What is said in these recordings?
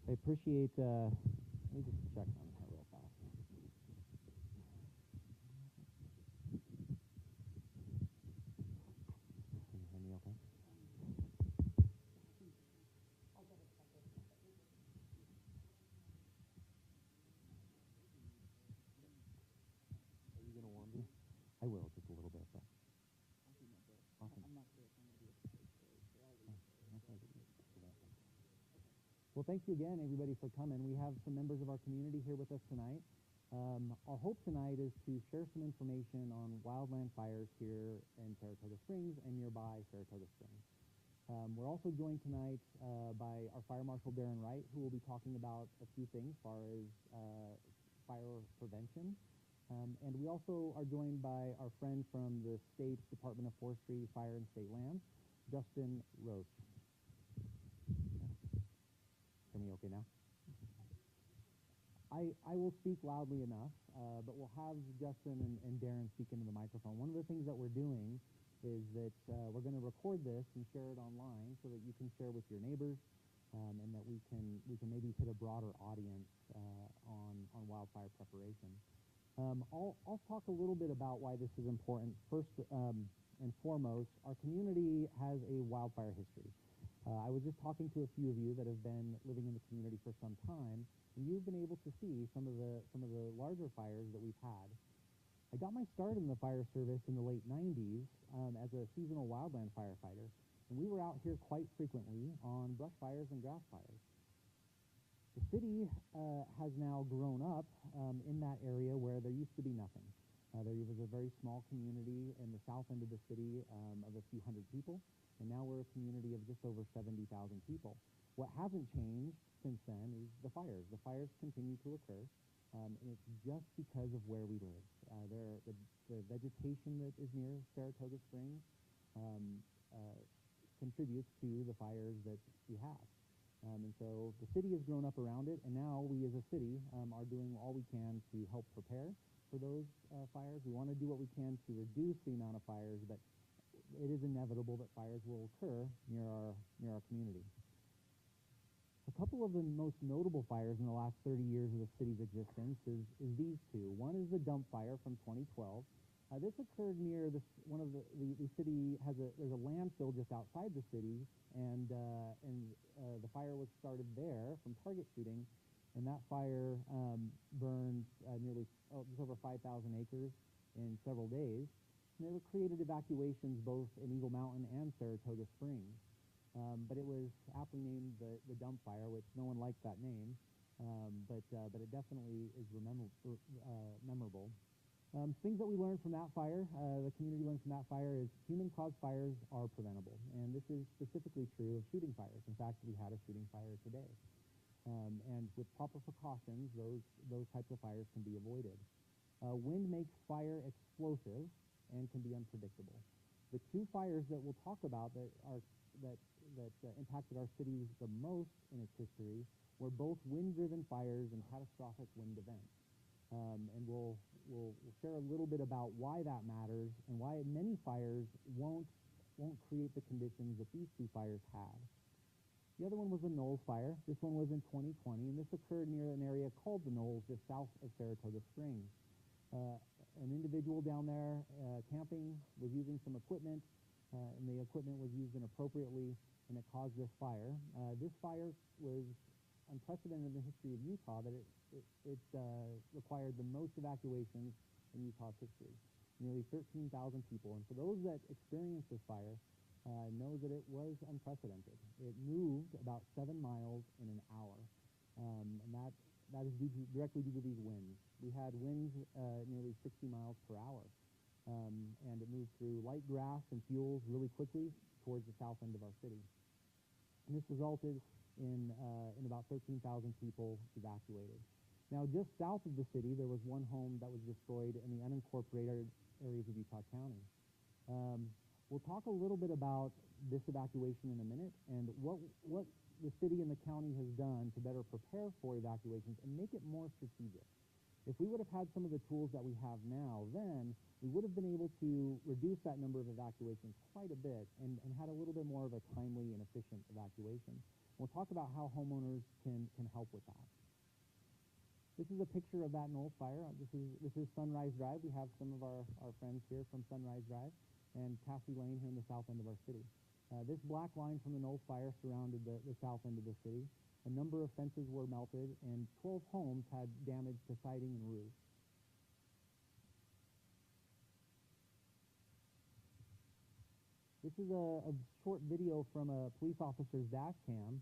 I appreciate, let me just check on that real fast. Can you hear me okay? Are you going to warm me? I will, just a little bit, but. Awesome. I'm not sure if I'm going to be able to take Well, thank you again, everybody, for coming. We have some members of our community here with us tonight. Our hope tonight is to share some information on wildland fires here in Saratoga Springs and nearby Saratoga Springs. We're also joined tonight by our Fire Marshal Darren Wright, who will be talking about a few things as far as fire prevention. And we also are joined by our friend from the State's Department of Forestry, Fire and State Lands, Justin Roach. Hear me okay now? I will speak loudly enough, but we'll have Justin and Darren speak into the microphone. One of the things that we're doing is that we're going to record this and share it online so that you can share with your neighbors, and that we can maybe hit a broader audience on wildfire preparation. I'll talk a little bit about why this is important. First and foremost, our community has a wildfire history. I was just talking to a few of you that have been living in the community for some time, and you've been able to see some of the larger fires that we've had. I got my start in the fire service in the late 90s as a seasonal wildland firefighter, and we were out here quite frequently on brush fires and grass fires. The city has now grown up in that area where there used to be nothing. There was a very small community in the south end of the city of a few hundred people, and now we're a community of just over 70,000 people. What hasn't changed since then is the fires. The fires continue to occur, and it's just because of where we live. The vegetation that is near Saratoga Springs contributes to the fires that we have. And so the city has grown up around it, and now we as a city are doing all we can to help prepare for those fires. We want to do what we can to reduce the amount of fires, but it is inevitable that fires will occur near our community. A couple of the most notable fires in the last 30 years of the city's existence is these two. One is the dump fire from 2012. This occurred near the city there's a landfill just outside the city, and the fire was started there from target shooting, and that fire burned nearly just over 5,000 acres in several days. And it created evacuations both in Eagle Mountain and Saratoga Springs. But it was aptly named the dump fire, which no one liked that name, but it definitely is memorable. Things that we learned from that fire, the community learned from that fire, is human-caused fires are preventable, and this is specifically true of shooting fires. In fact, we had a shooting fire today, and with proper precautions, those types of fires can be avoided. Wind makes fire explosive and can be unpredictable. The two fires that we'll talk about that impacted our city the most in its history were both wind-driven fires and catastrophic wind events. And we'll share a little bit about why that matters and why many fires won't create the conditions that these two fires had. The other one was the Knolls fire. This one was in 2020, and this occurred near an area called the Knolls, just south of Saratoga Springs. An individual down there camping was using some equipment, and the equipment was used inappropriately, and it caused this fire. This fire was unprecedented in the history of Utah, that it required the most evacuations in Utah's history, nearly 13,000 people. And for those that experienced this fire, know that it was unprecedented. It moved about 7 miles in an hour, and that is directly due to these winds. We had winds nearly 60 miles per hour, and it moved through light grass and fuels really quickly towards the south end of our city. And this resulted in about 13,000 people evacuated. Now, just south of the city, there was one home that was destroyed in the unincorporated areas of Utah County. We'll talk a little bit about this evacuation in a minute and what the city and the county has done to better prepare for evacuations and make it more strategic. If we would have had some of the tools that we have now, then we would have been able to reduce that number of evacuations quite a bit and had a little bit more of a timely and efficient evacuation. We'll talk about how homeowners can help with that. This is a picture of that Knoll fire. This is Sunrise Drive. We have some of our friends here from Sunrise Drive, and Cassie Lane here in the south end of our city. This black line from the Knoll fire surrounded the south end of the city. A number of fences were melted, and 12 homes had damage to siding and roof. This is a short video from a police officer's dash cam.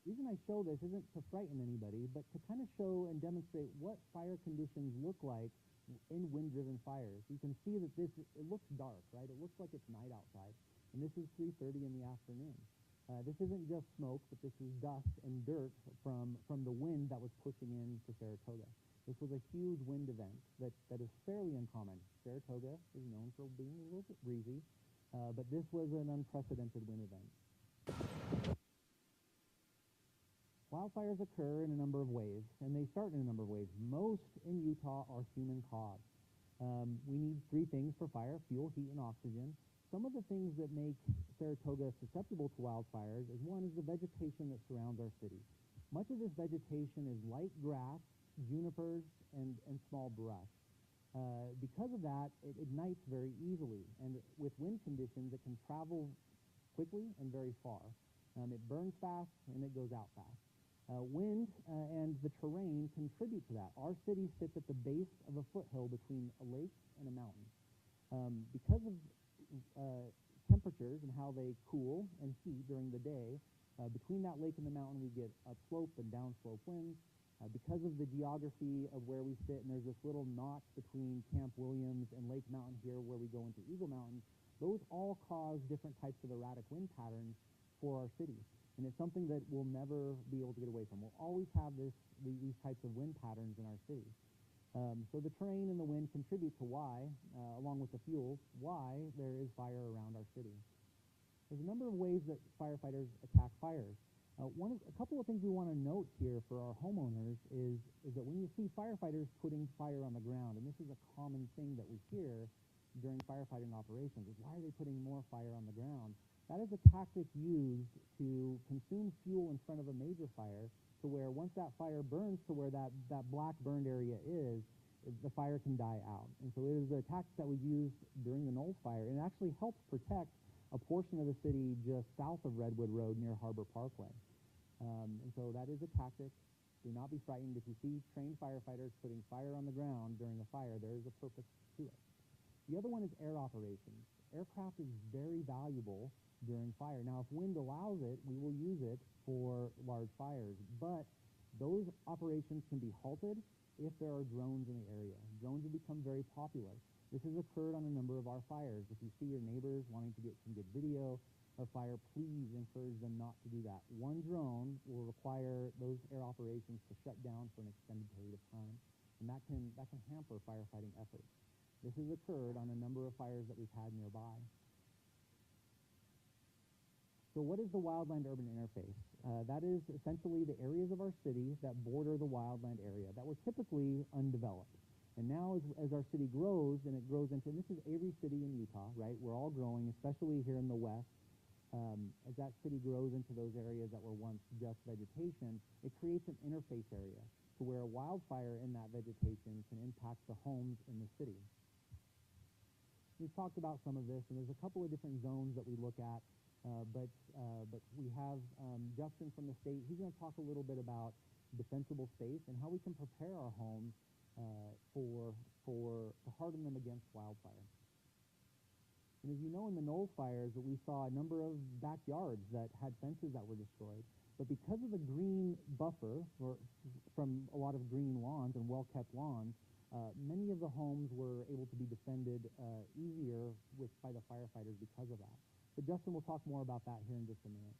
The reason I show this isn't to frighten anybody, but to kind of show and demonstrate what fire conditions look like in wind-driven fires. You can see that it looks dark, right? It looks like it's night outside, and this is 3:30 in the afternoon. This isn't just smoke, but this is dust and dirt from the wind that was pushing into Saratoga. This was a huge wind event that is fairly uncommon. Saratoga is known for being a little bit breezy, but this was an unprecedented wind event. Wildfires occur in a number of ways, and they start in a number of ways. Most in Utah are human-caused. We need three things for fire: fuel, heat, and oxygen. Some of the things that make Saratoga susceptible to wildfires is one is the vegetation that surrounds our city. Much of this vegetation is light grass, junipers, and small brush. Because of that, it ignites very easily, and with wind conditions, it can travel quickly and very far. It burns fast, and it goes out fast. Wind and the terrain contribute to that. Our city sits at the base of a foothill between a lake and a mountain. Because of temperatures and how they cool and heat during the day, between that lake and the mountain we get upslope and downslope winds. Because of the geography of where we sit, and there's this little notch between Camp Williams and Lake Mountain here where we go into Eagle Mountain, those all cause different types of erratic wind patterns for our city. And it's something that we'll never be able to get away from. We'll always have these types of wind patterns in our city. So the terrain and the wind contribute to why, along with the fuels, why there is fire around our city. There's a number of ways that firefighters attack fires. A couple of things we want to note here for our homeowners is that when you see firefighters putting fire on the ground, and this is a common thing that we hear during firefighting operations, is why are they putting more fire on the ground? That is a tactic used to consume fuel in front of a major fire, to where once that fire burns to where that black burned area is, the fire can die out. And so it is a tactic that was used during the Knoll fire, and it actually helps protect a portion of the city just south of Redwood Road near Harbor Parkway. And so that is a tactic. Do not be frightened. If you see trained firefighters putting fire on the ground during a fire, there is a purpose to it. The other one is air operations. Aircraft is very valuable during fire. Now, if wind allows it, we will use it for large fires, but those operations can be halted if there are drones in the area. Drones have become very popular. This has occurred on a number of our fires. If you see your neighbors wanting to get some good video of fire, please encourage them not to do that. One drone will require those air operations to shut down for an extended period of time, and that can hamper firefighting efforts. This has occurred on a number of fires that we've had nearby. So what is the wildland-urban interface? That is essentially the areas of our city that border the wildland area that were typically undeveloped. And now as our city grows, and it grows into, and this is every city in Utah, right? We're all growing, especially here in the west. As that city grows into those areas that were once just vegetation, it creates an interface area to where a wildfire in that vegetation can impact the homes in the city. We've talked about some of this, and there's a couple of different zones that we look at, but we have Justin from the state. He's going to talk a little bit about defensible space and how we can prepare our homes to harden them against wildfire. And as you know, in the Knoll fires, that we saw a number of backyards that had fences that were destroyed. But because of the green buffer from a lot of green lawns and well-kept lawns, many of the homes were able to be defended easier by the firefighters because of that. But Justin will talk more about that here in just a minute.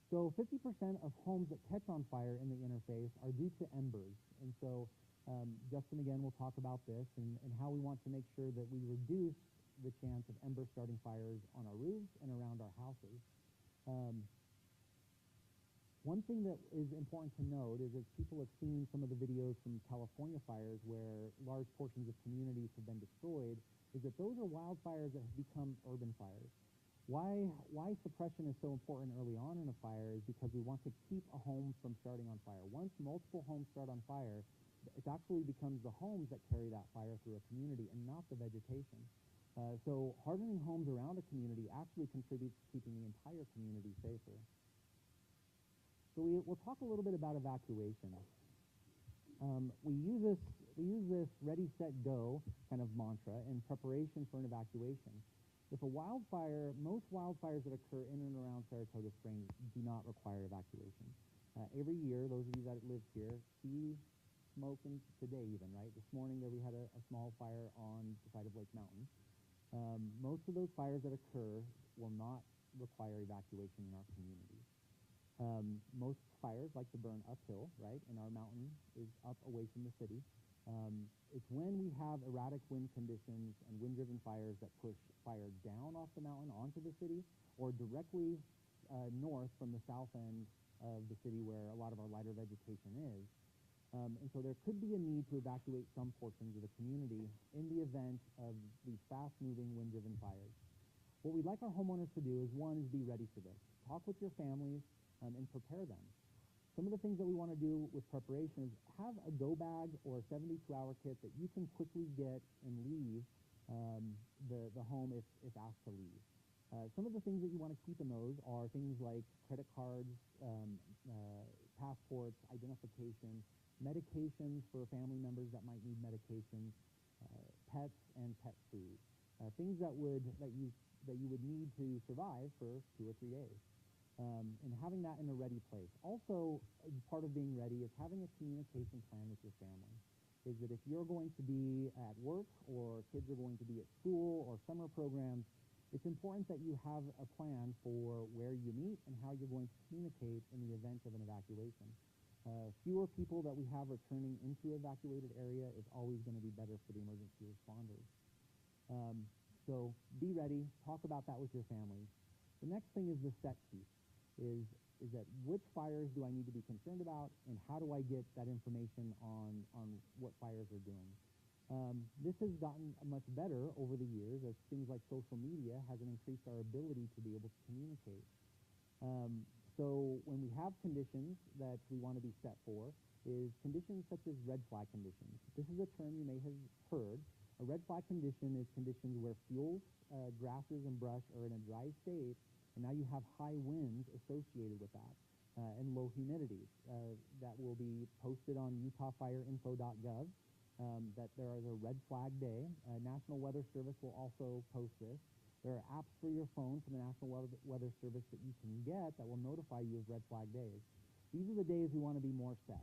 So 50% of homes that catch on fire in the interface are due to embers. And so Justin, again, will talk about this and how we want to make sure that we reduce the chance of ember starting fires on our roofs and around our houses. One thing that is important to note is as people have seen some of the videos from California fires where large portions of communities have been destroyed, is that those are wildfires that have become urban fires. Why suppression is so important early on in a fire is because we want to keep a home from starting on fire. Once multiple homes start on fire, it actually becomes the homes that carry that fire through a community and not the vegetation. So hardening homes around a community actually contributes to keeping the entire community safer. So we'll talk a little bit about evacuation. We use this ready, set, go kind of mantra in preparation for an evacuation. If a wildfire, most wildfires that occur in and around Saratoga Springs do not require evacuation. Every year, those of you that live here see smoke, and today even, right? This morning there we had a small fire on the side of Lake Mountain. Most of those fires that occur will not require evacuation in our community. Most fires like to burn uphill, right? And our mountain is up away from the city. It's when we have erratic wind conditions and wind-driven fires that push fire down off the mountain onto the city or directly north from the south end of the city where a lot of our lighter vegetation is. And so there could be a need to evacuate some portions of the community in the event of these fast-moving wind-driven fires. What we'd like our homeowners to do is, one, is be ready for this. Talk with your families and prepare them. Some of the things that we want to do with preparation is have a go bag or a 72-hour kit that you can quickly get and leave the home if asked to leave. Some of the things that you want to keep in those are things like credit cards, passports, identification, medications for family members that might need medications, pets and pet food, things that you would need to survive for 2 or 3 days. And having that in a ready place. Also, part of being ready is having a communication plan with your family. Is that if you're going to be at work or kids are going to be at school or summer programs, it's important that you have a plan for where you meet and how you're going to communicate in the event of an evacuation. Fewer people that we have returning into evacuated area is always going to be better for the emergency responders. So be ready. Talk about that with your families. The next thing is the set piece. Is that which fires do I need to be concerned about, and how do I get that information on what fires are doing? This has gotten much better over the years as things like social media has increased our ability to be able to communicate. So when we have conditions that we want to be set for, is conditions such as red flag conditions. This is a term you may have heard. A red flag condition is conditions where fuels, grasses, and brush are in a dry state, and now you have high winds associated with that, and low humidity. That will be posted on utahfireinfo.gov, that there is a red flag day. National Weather Service will also post this. There are apps for your phone from the National Weather Service that you can get that will notify you of red flag days. These are the days we want to be more set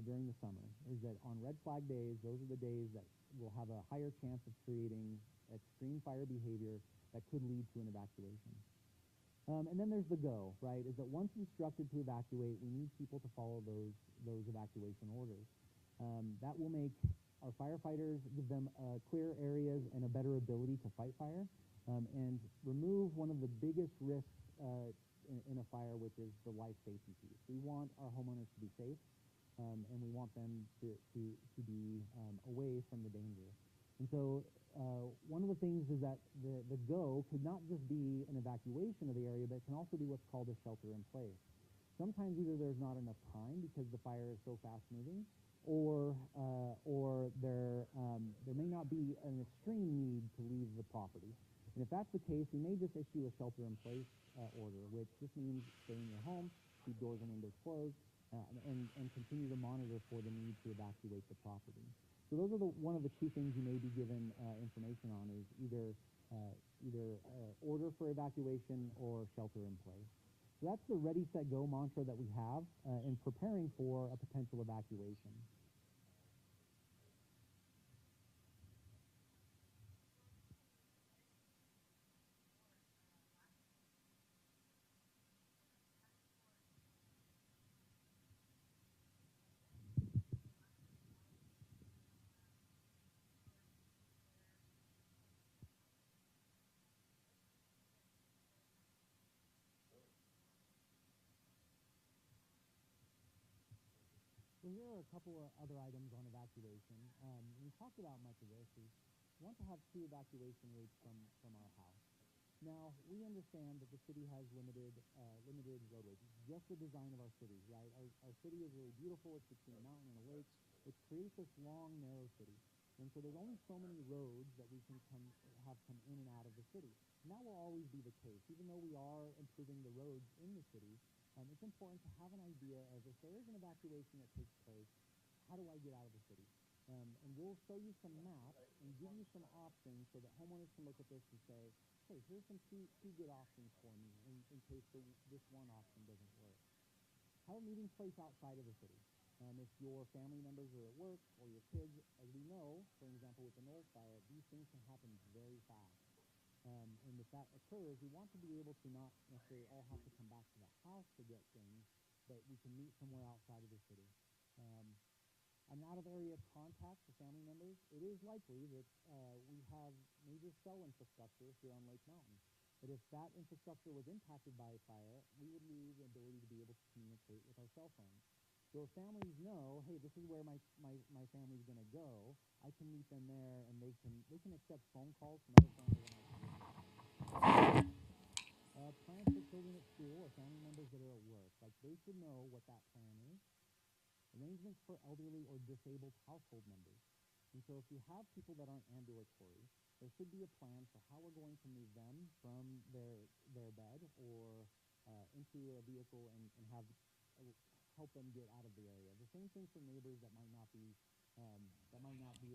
during the summer, is that on red flag days, those are the days that will have a higher chance of creating extreme fire behavior that could lead to an evacuation. And then there's the go, right, is that once instructed to evacuate, we need people to follow those evacuation orders. That will make our firefighters, give them clear areas and a better ability to fight fire, and remove one of the biggest risks in a fire, which is the life safety piece. We want our homeowners to be safe, and we want them to be away from the danger. And so one of the things is that the go could not just be an evacuation of the area, but it can also be what's called a shelter in place. Sometimes either there's not enough time because the fire is so fast moving, or there may not be an extreme need to leave the property. And if that's the case, we may just issue a shelter in place order, which just means stay in your home, keep doors and windows closed, and continue to monitor for the need to evacuate the property. So those are one of the two things you may be given information on, is either order for evacuation or shelter in place. So that's the ready, set, go mantra that we have in preparing for a potential evacuation. So here are a couple of other items on evacuation. We talked about much of this. We want to have 2 evacuation routes from our house. Now, we understand that the city has limited roadways. It's just the design of our city, right? Our city is really beautiful. It's between a mountain and a lake. It creates this long, narrow city. And so there's only so many roads that we can have come in and out of the city. And that will always be the case. Even though we are improving the roads in the city, it's important to have an idea of if there is an evacuation that takes place, how do I get out of the city? And we'll show you some maps and give you some options so that homeowners can look at this and say, hey, here's some two good options for me in case this one option doesn't work. Have a meeting place outside of the city. If your family members are at work or your kids, as we know, for example, with the Wildfire, these things can happen very fast. And if that occurs, we want to be able to not necessarily all have to come back to the house to get things, but we can meet somewhere outside of the city. An out-of-area contact for family members, it is likely that we have major cell infrastructure here on Lake Mountain. But if that infrastructure was impacted by a fire, we would lose the ability to be able to communicate with our cell phones. So if families know, hey, this is where my family's going to go, I can meet them there, and they can accept phone calls from other families. Plans for children at school or family members that are at work, like they should know what that plan is. Arrangements for elderly or disabled household members. And so if you have people that aren't ambulatory, there should be a plan for how we're going to move them from their bed or into a vehicle and help them get out of the area. The same thing for neighbors that might not be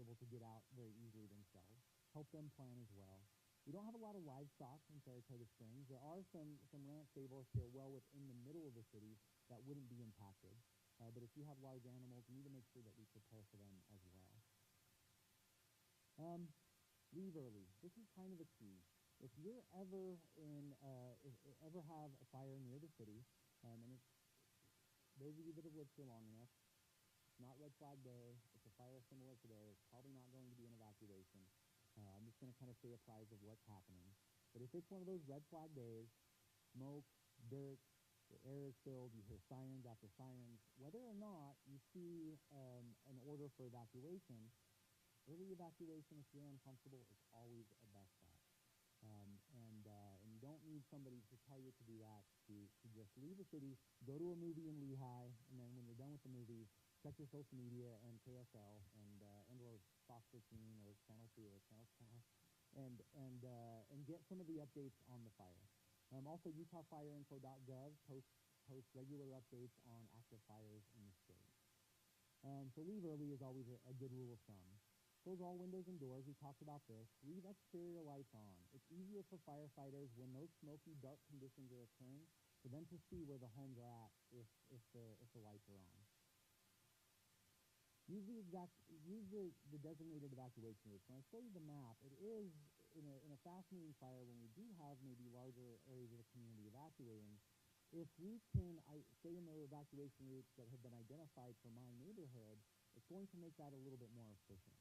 able to get out very easily themselves. Help them plan as well. We don't have a lot of livestock in Saratoga Springs. There are some ranch stables here well within the middle of the city that wouldn't be impacted. But if you have large animals, we need to make sure that we prepare for them as well. Leave early. This is kind of a key. If you're ever have a fire near the city, and it's those of you that have lived here long enough, it's not red flag day. It's a fire similar today. It's probably not going to be an evacuation. I'm just going to kind of stay apprised of what's happening. But if it's one of those red flag days, smoke, dirt, the air is filled, you hear sirens after sirens, whether or not you see an order for evacuation, early evacuation, if you're uncomfortable, is always a best bet. And you don't need somebody to tell you to do that, to just leave the city, go to a movie in Lehigh, and then when you're done with the movie, check your social media and KSL and or Fox 13 or Channel 2 or Channel 5 and get some of the updates on the fire. Also, UtahFireInfo.gov posts regular updates on active fires in the state. So leave early is always a good rule of thumb. Close all windows and doors. We talked about this. Leave exterior lights on. It's easier for firefighters when those smoky, dark conditions are occurring for them to see where the homes are at if the lights are on. Use the designated evacuation routes. When I show you the map, it is in a fast-moving fire when we do have maybe larger areas of the community evacuating. If we can stay in the evacuation routes that have been identified for my neighborhood, it's going to make that a little bit more efficient.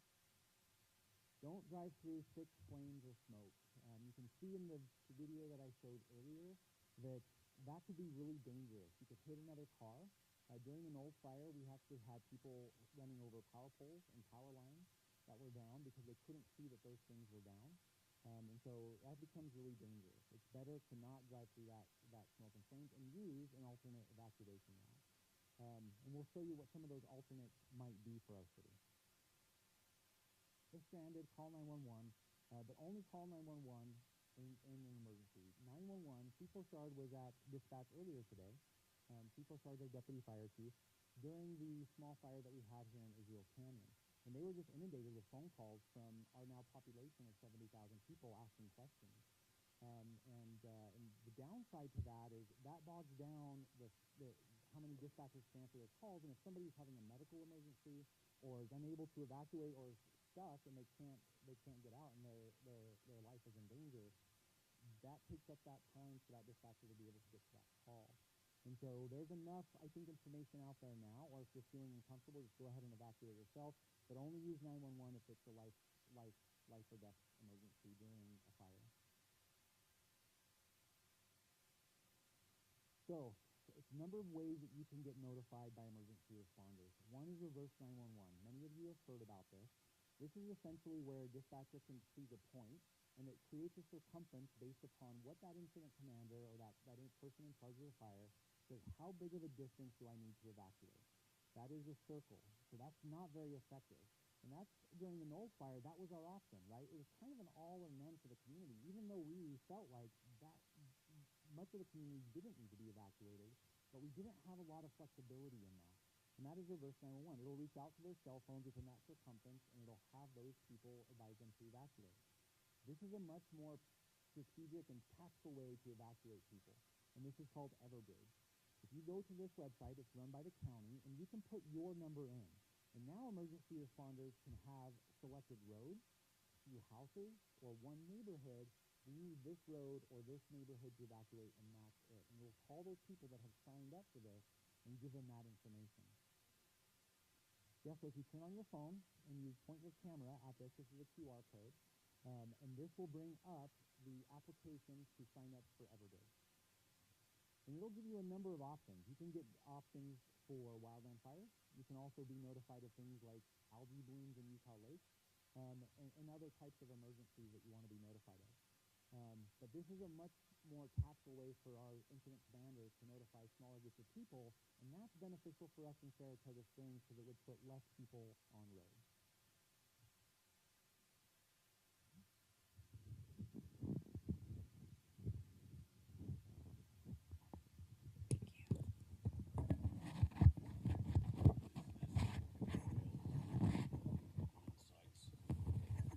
Don't drive through thick flames or smoke. You can see in the video that I showed earlier that could be really dangerous. You could hit another car. During an old fire, we actually had people running over power poles and power lines that were down because they couldn't see that those things were down. And so that becomes really dangerous. It's better to not drive through that smoke and flames and use an alternate evacuation route. And we'll show you what some of those alternates might be for our city. If stranded, call 911, but only call 911 in an emergency. 911, Chief Bouchard was at dispatch earlier today. Chief Bouchard, our deputy fire chief, during the small fire that we had here in Israel Canyon. And they were just inundated with phone calls from our now population of 70,000 people asking questions. And the downside to that is that bogs down how many dispatchers can answer their calls. And if somebody's having a medical emergency or is unable to evacuate or is stuck and they can't get out and their life is in danger, that takes up that time for that dispatcher to be able to get to that call. And so there's enough, I think, information out there now, or if you're feeling uncomfortable, just go ahead and evacuate yourself, but only use 911 if it's a life or death emergency during a fire. So a number of ways that you can get notified by emergency responders. One is reverse 911. Many of you have heard about this. This is essentially where a dispatcher can choose a point, and it creates a circumference based upon what that incident commander or that person in charge of the fire says, how big of a distance do I need to evacuate? That is a circle, so that's not very effective. And that's, during the Knowles fire, that was our option, right? It was kind of an all or none for the community, even though we felt like that much of the community didn't need to be evacuated, but we didn't have a lot of flexibility in that. And that is reverse 911. It'll reach out to their cell phones within that circumference, and it'll have those people advise them to evacuate. This is a much more strategic and tactical way to evacuate people, and this is called Everbridge. If you go to this website, it's run by the county, and you can put your number in. And now emergency responders can have selected roads, few houses, or one neighborhood. We need this road or this neighborhood to evacuate, and that's it. And we'll call those people that have signed up for this and give them that information. Yeah, so if you turn on your phone and you point your camera at this is a QR code, and this will bring up the applications to sign up for Everbridge. And it'll give you a number of options. You can get options for wildland fires. You can also be notified of things like algae blooms in Utah lakes, and other types of emergencies that you want to be notified of. But this is a much more tactical way for our incident commanders to notify smaller groups of people, and that's beneficial for us in Saratoga Springs because it would put less people on roads.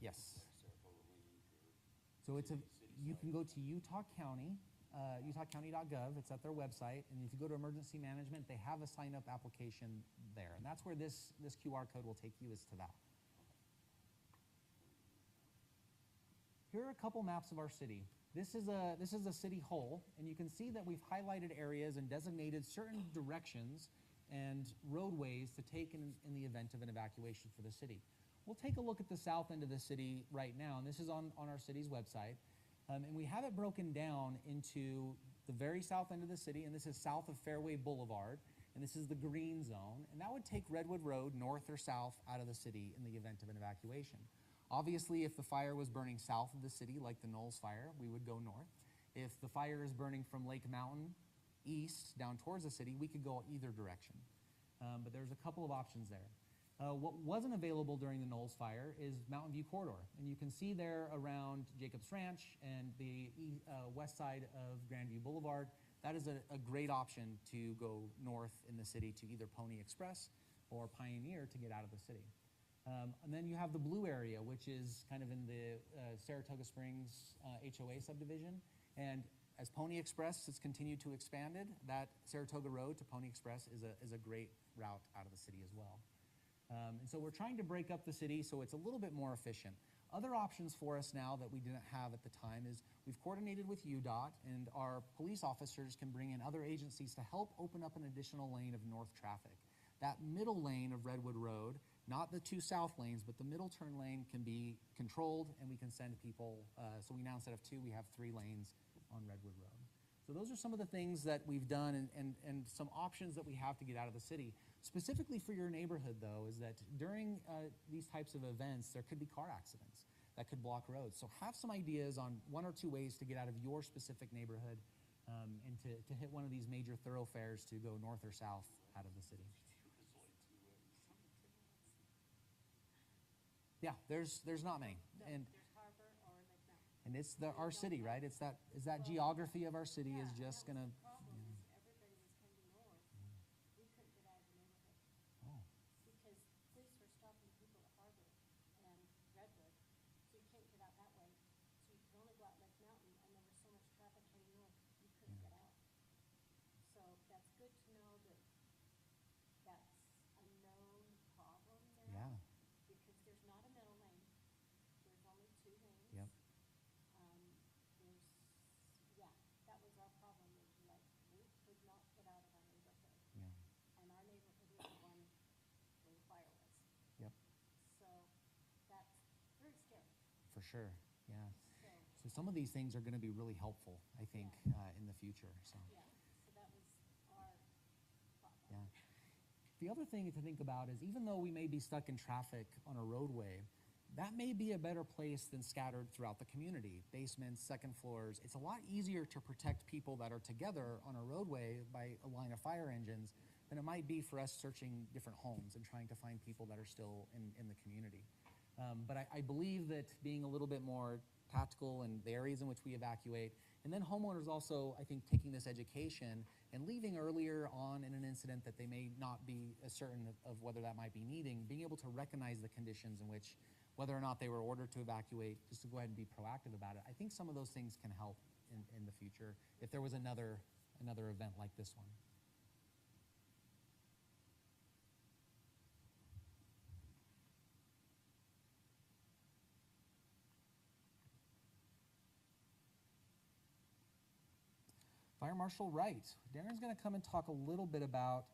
Yes. So you can go to Utah County, utahcounty.gov. It's at their website, and if you go to emergency management, they have a sign-up application there, and that's where this QR code will take you, is to that. Here are a couple maps of our city. This is a city whole, and you can see that we've highlighted areas and designated certain directions and roadways to take in the event of an evacuation for the city. We'll take a look at the south end of the city right now, and this is on our city's website. And we have it broken down into the very south end of the city, and this is south of Fairway Boulevard, and this is the green zone, and that would take Redwood Road north or south out of the city in the event of an evacuation. Obviously, if the fire was burning south of the city, like the Knowles fire, we would go north. If the fire is burning from Lake Mountain east down towards the city, we could go either direction. But there's a couple of options there. What wasn't available during the Knowles fire is Mountain View Corridor. And you can see there around Jacobs Ranch and the west side of Grandview Boulevard, that is a great option to go north in the city to either Pony Express or Pioneer to get out of the city. And then you have the blue area, which is kind of in the Saratoga Springs HOA subdivision. And as Pony Express has continued to expand it, that Saratoga Road to Pony Express is a great route out of the city as well. And so we're trying to break up the city so it's a little bit more efficient. Other options for us now that we didn't have at the time is we've coordinated with UDOT, and our police officers can bring in other agencies to help open up an additional lane of north traffic. That middle lane of Redwood Road, not the two south lanes, but the middle turn lane can be controlled, and we can send people, so we now, instead of two, we have 3 lanes on Redwood Road. So those are some of the things that we've done and some options that we have to get out of the city. Specifically for your neighborhood, though, is that during these types of events, there could be car accidents that could block roads. So have some ideas on 1 or 2 ways to get out of your specific neighborhood and to hit one of these major thoroughfares to go north or south out of the city. Yeah, there's not many. And it's our city, right? It's that geography of our city is just gonna. For sure, yeah. So some of these things are going to be really helpful, I think, in the future. So. Yeah. So that was our The other thing to think about is even though we may be stuck in traffic on a roadway, that may be a better place than scattered throughout the community. Basements, second floors. It's a lot easier to protect people that are together on a roadway by a line of fire engines than it might be for us searching different homes and trying to find people that are still in the community. But I believe that being a little bit more tactical in the areas in which we evacuate, and then homeowners also, I think, taking this education and leaving earlier on in an incident that they may not be as certain of whether that might be needing, being able to recognize the conditions in which, whether or not they were ordered to evacuate, just to go ahead and be proactive about it. I think some of those things can help in the future if there was another event like this one. Fire Marshal Wright. Darren's going to come and talk a little bit about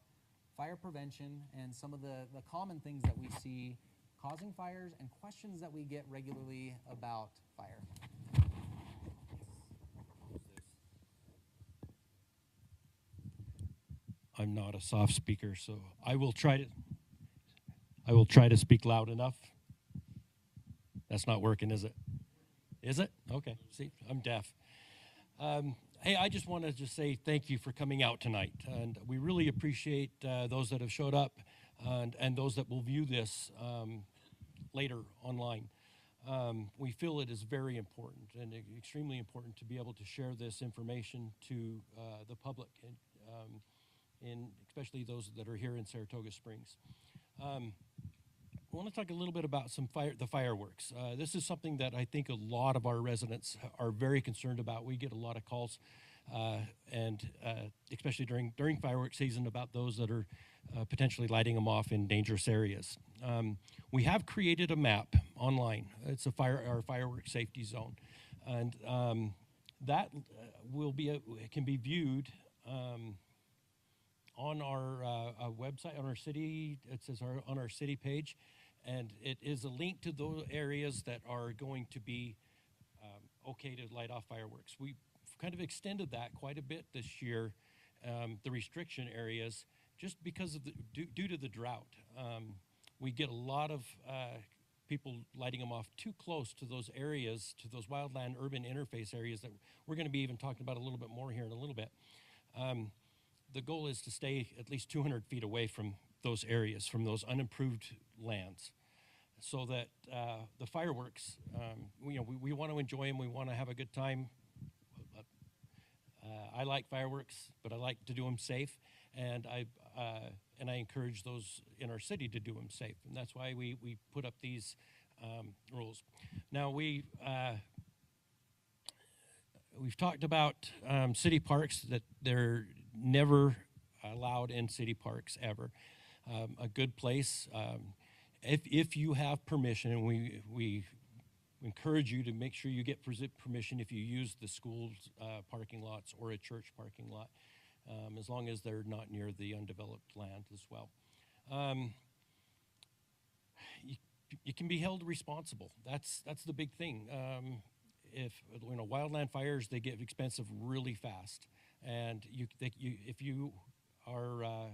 fire prevention and some of the common things that we see causing fires and questions that we get regularly about fire. I'm not a soft speaker, so I will try to speak loud enough. That's not working, is it? Is it? Okay. See, I'm deaf. Hey, I just want to just say thank you for coming out tonight, and we really appreciate those that have showed up and those that will view this later online. We feel it is very important and extremely important to be able to share this information to the public, and especially those that are here in Saratoga Springs. I want to talk a little bit about the fireworks. This is something that I think a lot of our residents are very concerned about. We get a lot of calls, and especially during fireworks season, about those that are potentially lighting them off in dangerous areas. We have created a map online. It's our fireworks safety zone, and that can be viewed on our website, on our city. It says on our city page. And it is a link to those areas that are going to be okay to light off fireworks. We've kind of extended that quite a bit this year, the restriction areas, just because of due to the drought. We get a lot of people lighting them off too close to those areas, to those wildland urban interface areas that we're going to be even talking about a little bit more here in a little bit. The goal is to stay at least 200 feet away from those areas, from those unimproved lands, so that the fireworks, we want to enjoy them, we want to have a good time. I like fireworks, but I like to do them safe, and I encourage those in our city to do them safe, and that's why we put up these rules. Now we've talked about city parks, that they're never allowed in city parks ever. A good place, if you have permission, and we encourage you to make sure you get permission if you use the school's parking lots or a church parking lot, as long as they're not near the undeveloped land as well. You can be held responsible. That's the big thing. If wildland fires, they get expensive really fast, and if you are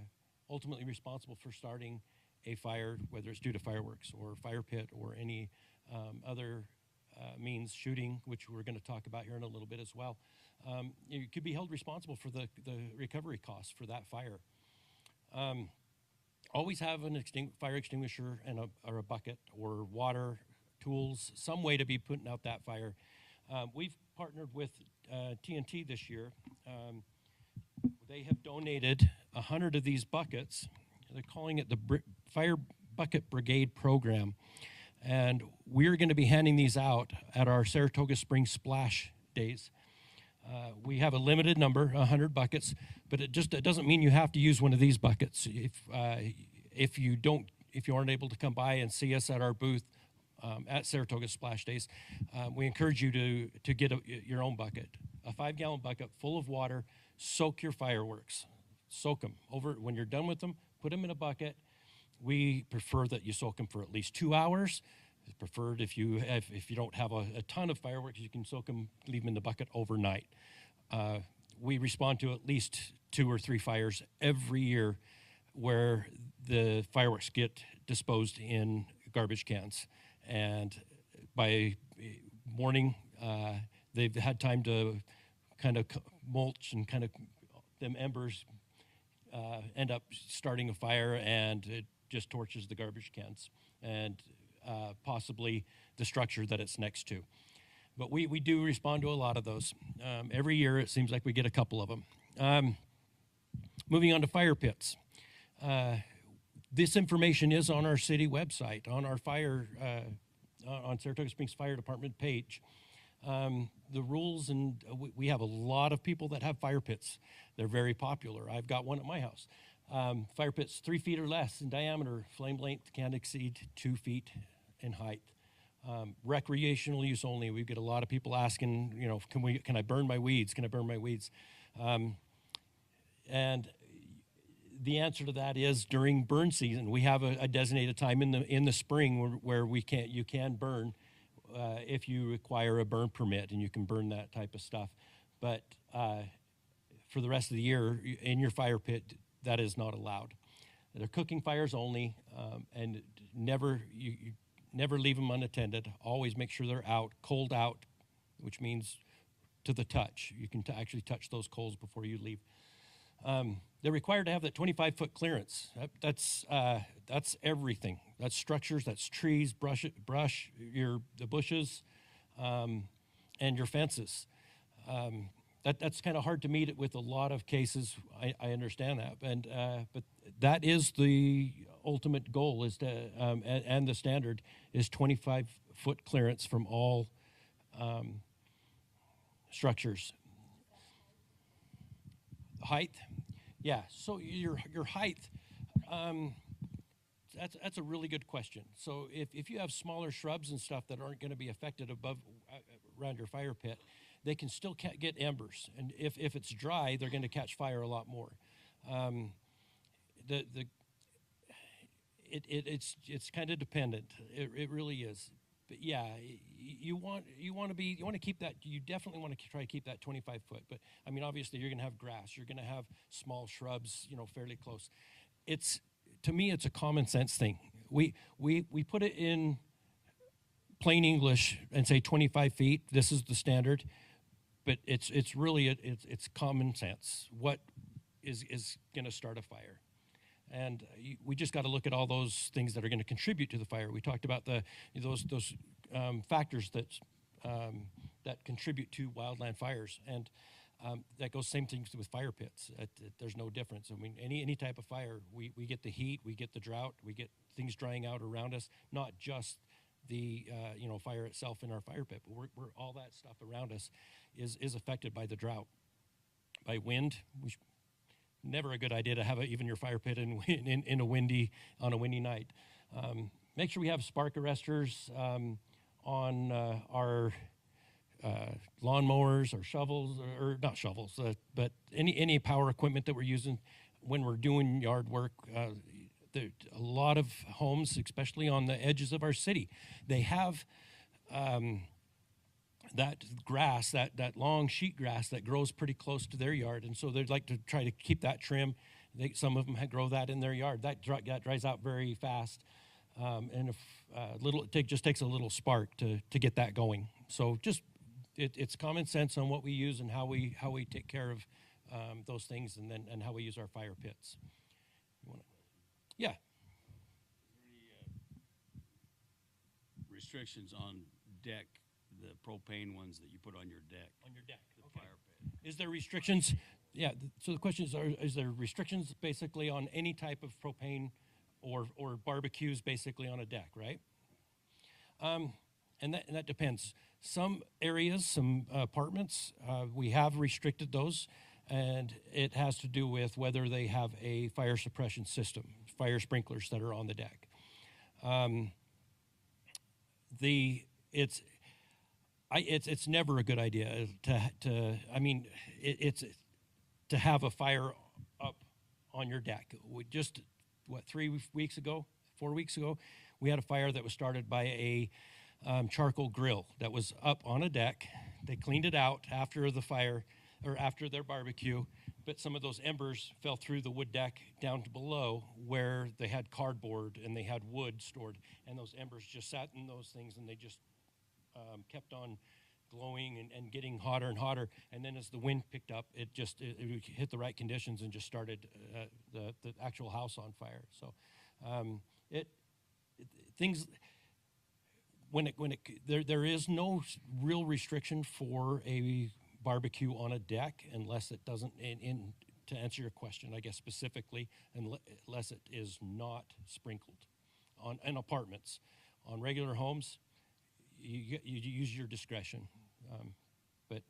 ultimately responsible for starting a fire, whether it's due to fireworks or fire pit or any other means, shooting, which we're going to talk about here in a little bit as well, you could be held responsible for the recovery costs for that fire. Always have a fire extinguisher and or a bucket or water, tools, some way to be putting out that fire. We've partnered with TNT this year. They have donated 100 of these buckets. They're calling it the Fire Bucket Brigade Program. And we're going to be handing these out at our Saratoga Springs Splash Days. We have a limited number, 100 buckets, but it doesn't mean you have to use one of these buckets. If you aren't able to come by and see us at our booth at Saratoga Splash Days, we encourage you to get your own bucket, a 5-gallon bucket full of water. Soak your fireworks. Soak them. When you're done with them, put them in a bucket. We prefer that you soak them for at least 2 hours. It's preferred if you don't have a ton of fireworks, you can soak them, leave them in the bucket overnight. We respond to at least 2 or 3 fires every year where the fireworks get disposed in garbage cans. And by morning, they've had time to kind of mulch and kind of them embers end up starting a fire, and it just torches the garbage cans and possibly the structure that it's next to. But we do respond to a lot of those. Every year it seems like we get a couple of them. Moving on to fire pits. This information is on our city website, on our on Saratoga Springs Fire Department page. The rules, and we have a lot of people that have fire pits. They're very popular. I've got one at my house. Fire pits 3 feet or less in diameter, flame length can't exceed 2 feet in height. Recreational use only. We get a lot of people asking, can I burn my weeds? Can I burn my weeds? And the answer to that is during burn season. We have a designated time in the spring where you can burn if you require a burn permit, and you can burn that type of stuff. But for the rest of the year, in your fire pit, that is not allowed. They're cooking fires only, and never leave them unattended. Always make sure they're out, cold out, which means to the touch. You can actually touch those coals before you leave. They're required to have that 25-foot clearance. That's everything. That's structures, that's trees, brush, the bushes, and your fences. That's kind of hard to meet it with a lot of cases. I understand that, but that is the ultimate goal, is to and the standard is 25-foot clearance from all structures. Height, yeah. So your height. That's a really good question. So if you have smaller shrubs and stuff that aren't going to be affected around your fire pit, they can still get embers. And if it's dry, they're going to catch fire a lot more. It's kind of dependent. It really is. But yeah, you want to keep that. You definitely want to try to keep that 25 foot. But I mean, obviously, you're going to have grass. You're going to have small shrubs, fairly close. To me, it's a common sense thing. We put it in plain English and say 25 feet. This is the standard, but it's really common sense. What is going to start a fire? And we just got to look at all those things that are going to contribute to the fire. We talked about those factors that contribute to wildland fires, and that goes same things with fire pits. There's no difference. I mean, any type of fire, we get the heat, we get the drought, we get things drying out around us. Not just the fire itself in our fire pit, but we're all that stuff around us is affected by the drought, by wind. Never a good idea to have even your fire pit on a windy night. Make sure we have spark arresters on our lawnmowers or shovels, or not shovels, but any power equipment that we're using when we're doing yard work. A lot of homes, especially on the edges of our city, they have that grass, that long sheet grass that grows pretty close to their yard, and so they'd like to try to keep that trim. Some of them grow that in their yard. That dries out very fast, and if it just takes a little spark to get that going. So it's common sense on what we use and how we take care of those things, and how we use our fire pits. Yeah. Restrictions on deck, the propane ones that you put on your deck? On your deck, the okay. fire pit. Is there restrictions? Yeah. So the question is there restrictions basically on any type of propane or barbecues basically on a deck, right? And that depends. Some areas, some apartments, we have restricted those, and it has to do with whether they have a fire suppression system, fire sprinklers that are on the deck. It's never a good idea to have a fire up on your deck. We just 4 weeks ago, we had a fire that was started by a charcoal grill that was up on a deck. They cleaned it out after the fire. or after their barbecue, but some of those embers fell through the wood deck down to below where they had cardboard and they had wood stored, and those embers just sat in those things, and they just kept on glowing and getting hotter and hotter. And then as the wind picked up, it hit the right conditions and just started the actual house on fire. So things. There is no real restriction for a barbecue on a deck unless it doesn't, to answer your question, I guess specifically, unless it is not sprinkled in apartments. On regular homes, you use your discretion, but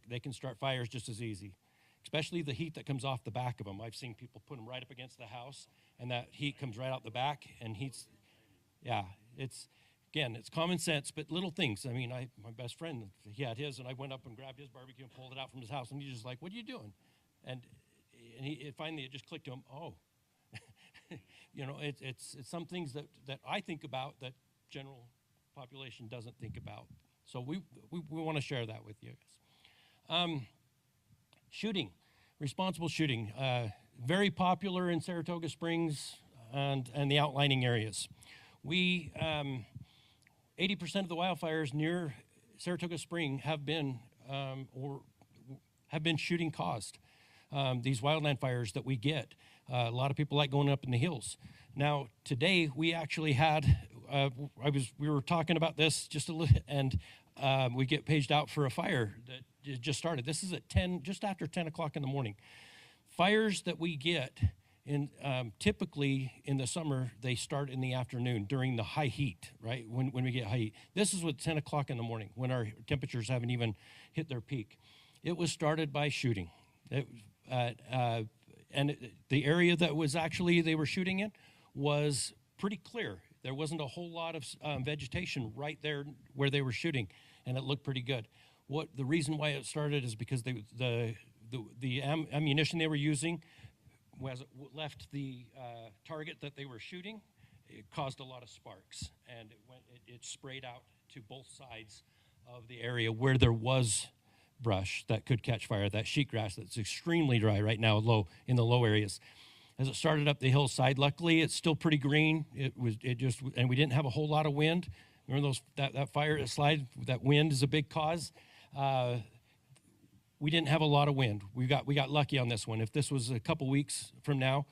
they can start fires just as easy, especially the heat that comes off the back of them. I've seen people put them right up against the house, and that heat comes right out the back and heats. Yeah, Again, it's common sense, but little things. I mean, my best friend, he had his, and I went up and grabbed his barbecue and pulled it out from his house, and he's just like, "What are you doing?" And finally it just clicked to him. Oh, it's some things that I think about that general population doesn't think about. So we want to share that with you guys. Shooting, responsible shooting, very popular in Saratoga Springs and the outlining areas. 80% of the wildfires near Saratoga Spring have been shooting caused. These wildland fires that we get, a lot of people like going up in the hills. Now today we actually had, we were talking about this just a little, and we get paged out for a fire that just started. This is at just after 10 o'clock in the morning. Fires that we get typically in the summer, they start in the afternoon during the high heat, right? When we get high heat. This is at 10 o'clock in the morning when our temperatures haven't even hit their peak. It was started by shooting. And the area that was actually they were shooting in was pretty clear. There wasn't a whole lot of vegetation right there where they were shooting, and it looked pretty good. The reason why it started is because the ammunition they were using, as it left the target that they were shooting, it caused a lot of sparks, and it sprayed out to both sides of the area where there was brush that could catch fire, that sheetgrass that's extremely dry right now, in the low areas. As it started up the hillside, luckily it's still pretty green. And we didn't have a whole lot of wind. Remember that fire slide? That wind is a big cause. We didn't have a lot of wind. We got lucky on this one. If this was a couple weeks from now,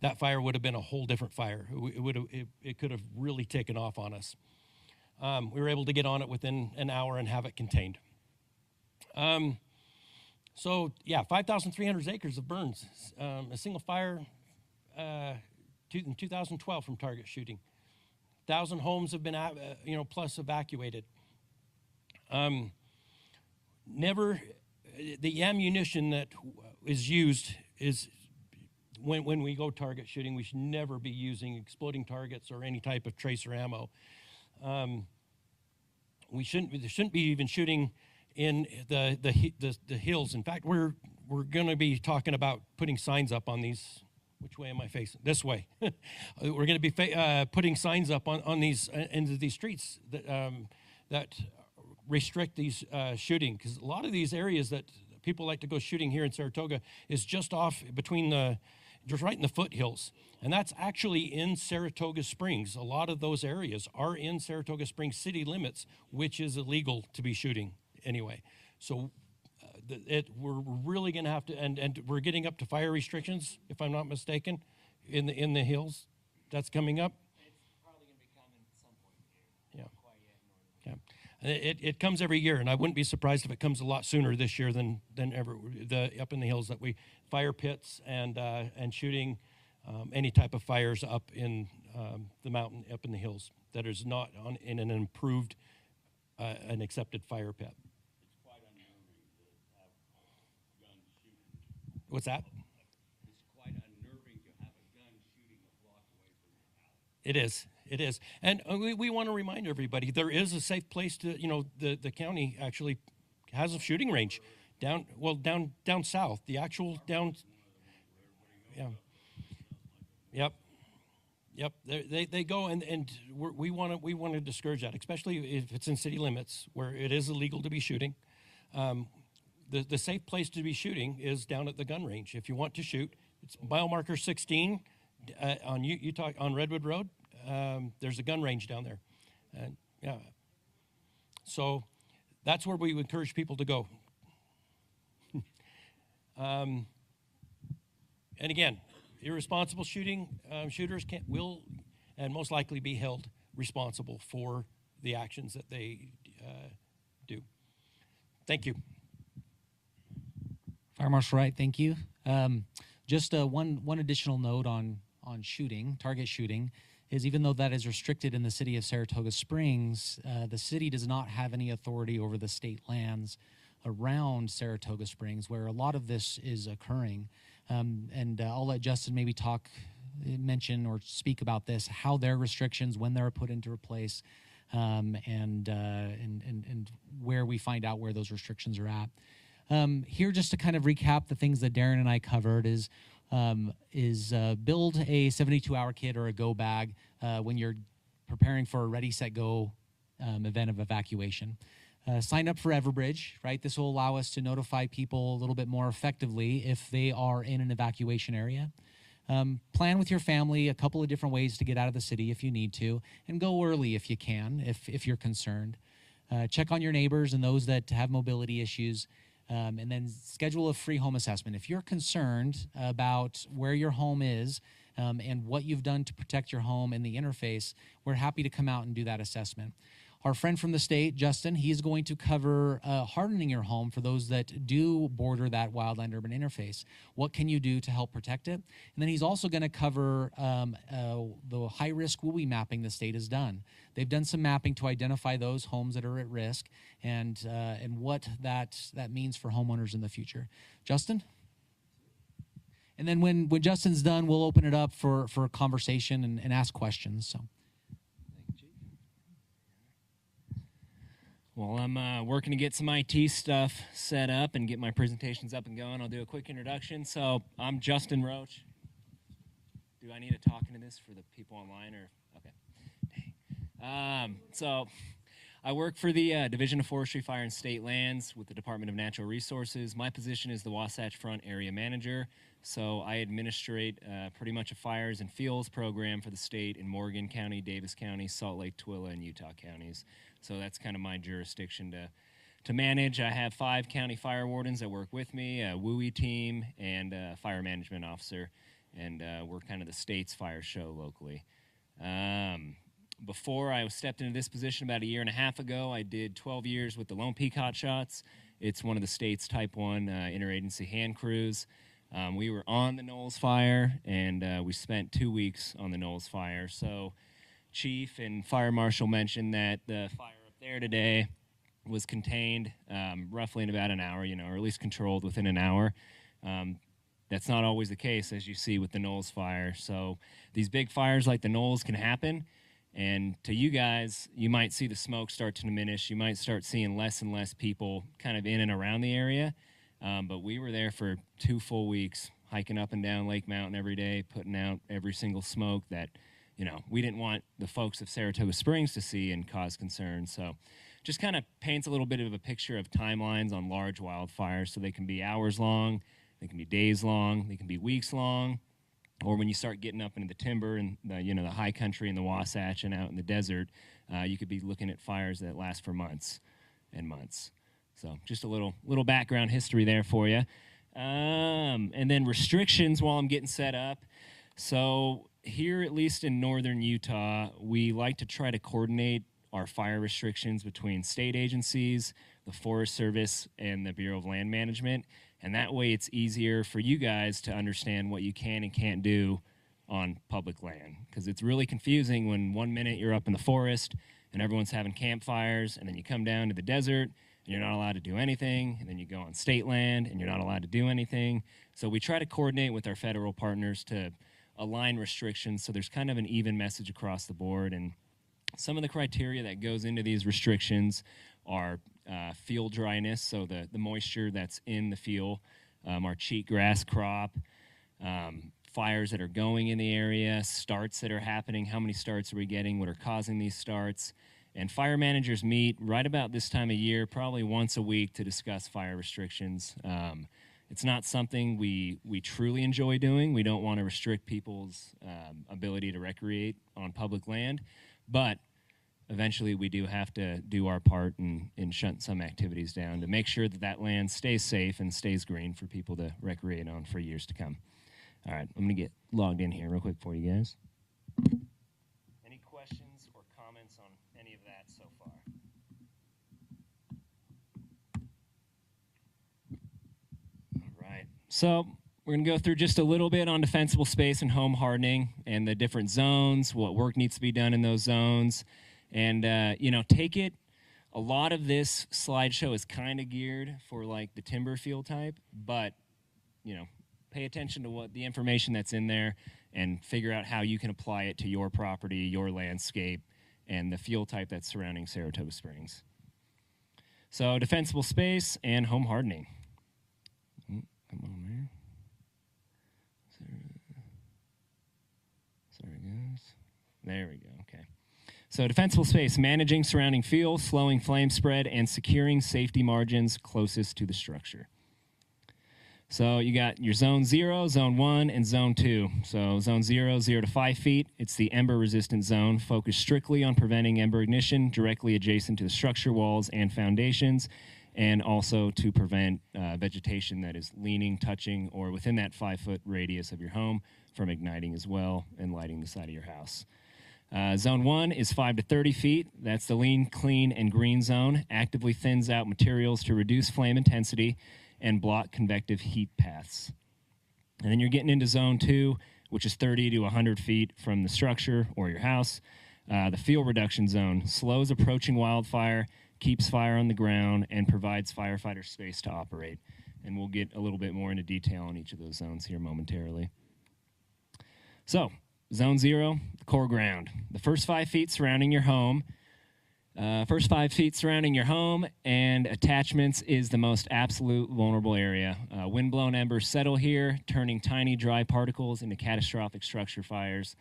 that fire would have been a whole different fire. It could have really taken off on us. We were able to get on it within an hour and have it contained. 5,300 acres of burns. A single fire in 2012 from target shooting. 1,000 homes have been plus evacuated. The ammunition that is used is when we go target shooting, we should never be using exploding targets or any type of tracer ammo. We shouldn't be even shooting in the hills. In fact, we're going to be talking about putting signs up on these. Which way am I facing? This way. We're going to be putting signs up on these into these streets that restrict these shooting, because a lot of these areas that people like to go shooting here in Saratoga is just off just right in the foothills, and that's actually in Saratoga Springs. A lot of those areas are in Saratoga Springs city limits, which is illegal to be shooting anyway. So we're really going to have to, and we're getting up to fire restrictions, if I'm not mistaken, in the hills. That's coming up. It's probably going to be coming at some point here. Yeah. Not quite yet. Yeah. It comes every year, and I wouldn't be surprised if it comes a lot sooner this year than ever. Up in the hills that fire pits and shooting any type of fires up in the mountain, up in the hills that is not in an improved, an accepted fire pit. It's quite unnerving to have guns shooting. What's that? It's quite unnerving to have a gun shooting a block away from your house. It is. And we want to remind everybody, there is a safe place to, the county actually has a shooting range down south, the actual down. Yeah. Yep. They go, and we want to discourage that, especially if it's in city limits where it is illegal to be shooting. the safe place to be shooting is down at the gun range. If you want to shoot, it's mile marker 16 on Utah on Redwood Road. There's a gun range down there, and yeah. So that's where we encourage people to go. And again, irresponsible shooters will and most likely be held responsible for the actions that they do. Thank you. Fire Marshal Wright, thank you. Just one additional note on shooting, target shooting, is even though that is restricted in the city of Saratoga Springs, the city does not have any authority over the state lands around Saratoga Springs where a lot of this is occurring. And I'll let Justin maybe mention or speak about this, how their restrictions, when they're put into place, and where we find out where those restrictions are at. Here, just to kind of recap the things that Darren and I covered is build a 72-hour kit or a go bag when you're preparing for a ready, set, go event of evacuation. Sign up for Everbridge, right? This will allow us to notify people a little bit more effectively if they are in an evacuation area. Plan with your family a couple of different ways to get out of the city if you need to, and go early if you can, if you're concerned. Check on your neighbors and those that have mobility issues. And then schedule a free home assessment. If you're concerned about where your home is and what you've done to protect your home and the interface, we're happy to come out and do that assessment. Our friend from the state, Justin, he's going to cover hardening your home for those that do border that wildland-urban interface. What can you do to help protect it? And then he's also going to cover the high-risk WUI mapping the state has done. They've done some mapping to identify those homes that are at risk and what that means for homeowners in the future. Justin? And then when Justin's done, we'll open it up for a conversation and ask questions. So. Well, I'm working to get some IT stuff set up and get my presentations up and going. I'll do a quick introduction. So I'm Justin Roach. Do I need to talk into this for the people online or? Okay. So I work for the Division of Forestry, Fire, and State Lands with the Department of Natural Resources. My position is the Wasatch Front Area Manager. So I administrate pretty much a fires and fuels program for the state in Morgan County, Davis County, Salt Lake, Tooele, and Utah counties. So that's kind of my jurisdiction to manage. I have 5 county fire wardens that work with me, a WUI team, and a fire management officer. And we're kind of the state's fire show locally. Before I stepped into this position about 1.5 years ago, I did 12 years with the Lone Peak Hotshots. It's one of the state's Type 1 interagency hand crews. We were on the Knowles Fire, and we spent 2 weeks on the Knowles Fire. So Chief and Fire Marshal mentioned that the fire up there today was contained roughly in about an hour, or at least controlled within an hour. That's not always the case, as you see with the Knowles Fire. So these big fires like the Knowles can happen, and to you guys, you might see the smoke start to diminish. You might start seeing less and less people kind of in and around the area. But we were there for 2 full weeks, hiking up and down Lake Mountain every day, putting out every single smoke that, we didn't want the folks of Saratoga Springs to see and cause concern. So just kind of paints a little bbit of a picture of timelines on large wildfires. So they can be hours long, they can be days long, they can be weeks long, or when you start getting up into the timber and the high country and the Wasatch and out in the desert, you could be looking at fires that last for months and months. So just a little background history there for you. And then restrictions while I'm getting set up. So here, at least in northern Utah, we like to try to coordinate our fire restrictions between state agencies, the Forest Service, and the Bureau of Land Management. And that way it's easier for you guys to understand what you can and can't do on public land. Because it's really confusing when 1 minute you're up in the forest and everyone's having campfires, and then you come down to the desert and you're not allowed to do anything, and then you go on state land and you're not allowed to do anything. So we try to coordinate with our federal partners to align restrictions so there's kind of an even message across the board. And some of the criteria that goes into these restrictions are field dryness, so the moisture that's in the field, our cheatgrass crop, fires that are going in the area, starts that are happening, how many starts are we getting, what are causing these starts, And fire managers meet right about this time of year, probably once a week, to discuss fire restrictions. It's not something we truly enjoy doing. We don't want to restrict people's ability to recreate on public land, but eventually we do have to do our part and shut some activities down to make sure that that land stays safe and stays green for people to recreate on for years to come. All right, I'm going to get logged in here real quick for you guys. Any questions or comments on any of that so far? All right, so we're going to go through just a little bit on defensible space and home hardening and the different zones, what work needs to be done in those zones. And, take it, a lot of this slideshow is kind of geared for like the timber field type, but, pay attention to what the information that's in there and figure out how you can apply it to your property, your landscape, and the field type that's surrounding Saratoga Springs. So defensible space and home hardening. Come on, man. Sorry, guys. There we go, okay. So defensible space, managing surrounding field, slowing flame spread, and securing safety margins closest to the structure. So you got your zone 0, zone 1, and zone 2. So zone 0, 0 to 5 feet, it's the ember-resistant zone, focused strictly on preventing ember ignition directly adjacent to the structure walls and foundations, and also to prevent vegetation that is leaning, touching, or within that 5-foot radius of your home from igniting as well and lighting the side of your house. Zone 1 is 5 to 30 feet. That's the lean, clean, and green zone. Actively thins out materials to reduce flame intensity and block convective heat paths. And then you're getting into Zone 2, which is 30 to 100 feet from the structure or your house. The fuel reduction zone slows approaching wildfire, keeps fire on the ground, and provides firefighters space to operate. And we'll get a little bit more into detail on each of those zones here momentarily. So, Zone 0, the core ground. The first 5 feet surrounding your home. And attachments is the most absolute vulnerable area. Windblown embers settle here, turning tiny dry particles into catastrophic structure fires.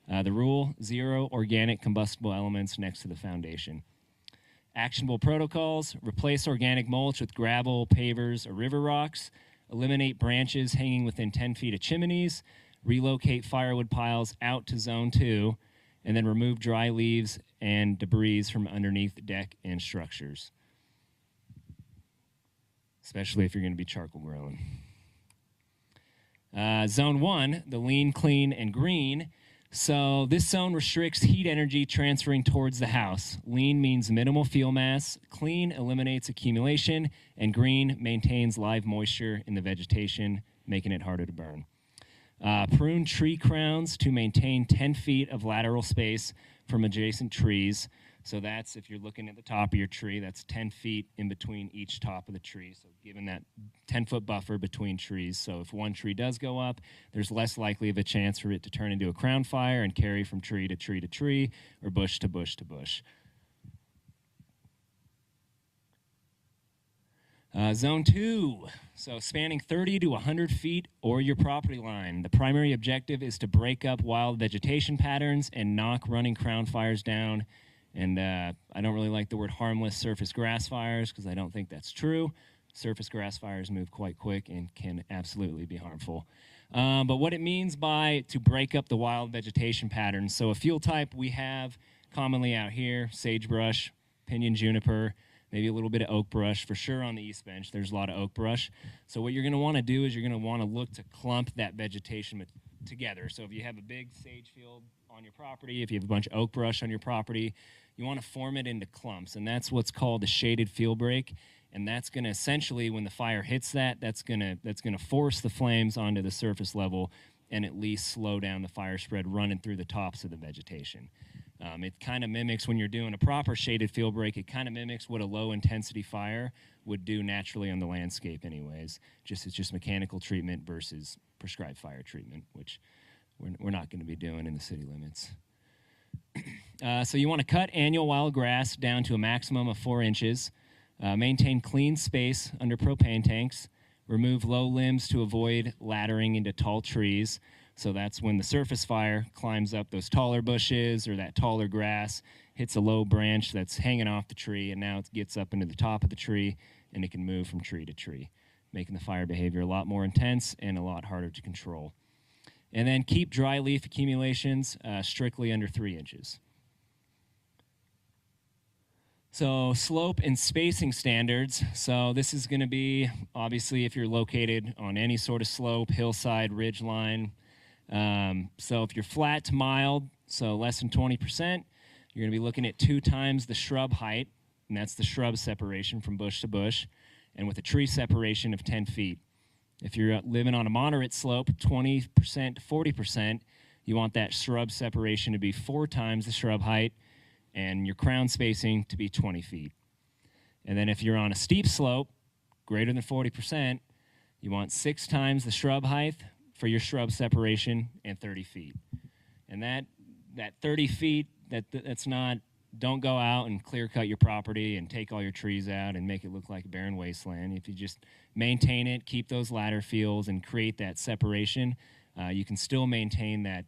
The rule, 0 organic combustible elements next to the foundation. Actionable protocols, replace organic mulch with gravel, pavers, or river rocks. Eliminate branches hanging within 10 feet of chimneys. Relocate firewood piles out to Zone 2, and then remove dry leaves and debris from underneath the deck and structures, especially if you're going to be charcoal grilling. Zone 1, the lean, clean, and green. So this zone restricts heat energy transferring towards the house. Lean means minimal fuel mass, clean eliminates accumulation, and green maintains live moisture in the vegetation, making it harder to burn. Prune tree crowns to maintain 10 feet of lateral space from adjacent trees. So that's, if you're looking at the top of your tree, that's 10 feet in between each top of the tree. So given that 10-foot buffer between trees. So if one tree does go up, there's less likely of a chance for it to turn into a crown fire and carry from tree to tree to tree or bush to bush to bush. Zone 2, so spanning 30 to 100 feet or your property line. The primary objective is to break up wild vegetation patterns and knock running crown fires down. And I don't really like the word harmless surface grass fires because I don't think that's true. Surface grass fires move quite quick and can absolutely be harmful. But what it means by to break up the wild vegetation patterns. So a fuel type we have commonly out here, sagebrush, pinyon juniper, maybe a little bit of oak brush. For sure on the East Bench, there's a lot of oak brush. So what you're going to want to do is you're going to want to look to clump that vegetation together. So if you have a big sage field on your property, if you have a bunch of oak brush on your property, you want to form it into clumps. And that's what's called a shaded field break. And that's going to essentially, when the fire hits that's going to force the flames onto the surface level and at least slow down the fire spread running through the tops of the vegetation. It kind of mimics, when you're doing a proper shaded field break, it kind of mimics what a low-intensity fire would do naturally on the landscape anyways. It's just mechanical treatment versus prescribed fire treatment, which we're not going to be doing in the city limits. So you want to cut annual wild grass down to a maximum of 4 inches, maintain clean space under propane tanks, remove low limbs to avoid laddering into tall trees. So that's when the surface fire climbs up those taller bushes or that taller grass, hits a low branch that's hanging off the tree, and now it gets up into the top of the tree, and it can move from tree to tree, making the fire behavior a lot more intense and a lot harder to control. And then keep dry leaf accumulations strictly under 3 inches. So slope and spacing standards. So this is going to be, obviously, if you're located on any sort of slope, hillside, ridge line. So if you're flat to mild, so less than 20%, you're going to be looking at 2 times the shrub height, and that's the shrub separation from bush to bush, and with a tree separation of 10 feet. If you're living on a moderate slope, 20% to 40%, you want that shrub separation to be 4 times the shrub height, and your crown spacing to be 20 feet. And then if you're on a steep slope, greater than 40%, you want 6 times the shrub height for your shrub separation and 30 feet. And that 30 feet, that's not, don't go out and clear cut your property and take all your trees out and make it look like a barren wasteland. If you just maintain it, keep those ladder fields and create that separation, you can still maintain that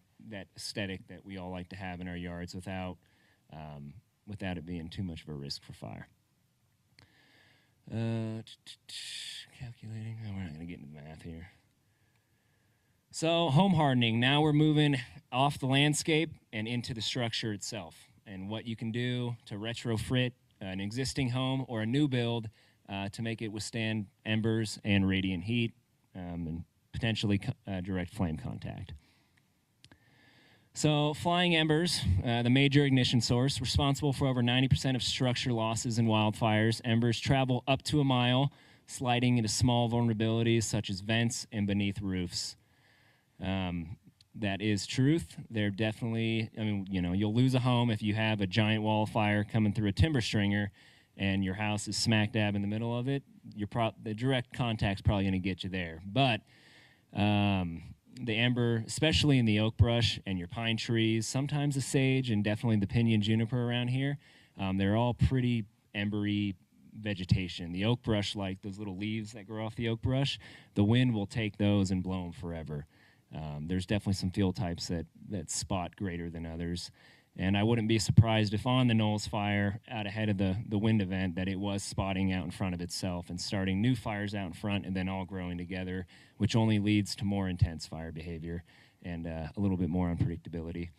aesthetic that we all like to have in our yards without it being too much of a risk for fire. Calculating. Oh, we're not going to get into the math here. So home hardening. Now we're moving off the landscape and into the structure itself, and what you can do to retrofit an existing home or a new build to make it withstand embers and radiant heat and potentially direct flame contact. So flying embers, the major ignition source, responsible for over 90% of structure losses in wildfires. Embers travel up to a mile, sliding into small vulnerabilities such as vents and beneath roofs. That is truth. They're definitely, you'll lose a home if you have a giant wall of fire coming through a timber stringer and your house is smack dab in the middle of it. The direct contact's probably going to get you there. But the ember, especially in the oak brush and your pine trees, sometimes the sage, and definitely the pinyon juniper around here, they're all pretty embery vegetation. The oak brush, like those little leaves that grow off the oak brush, the wind will take those and blow them forever. There's definitely some field types that spot greater than others. And I wouldn't be surprised if on the Knowles fire, out ahead of the wind event, that it was spotting out in front of itself and starting new fires out in front and then all growing together, which only leads to more intense fire behavior and a little bit more unpredictability.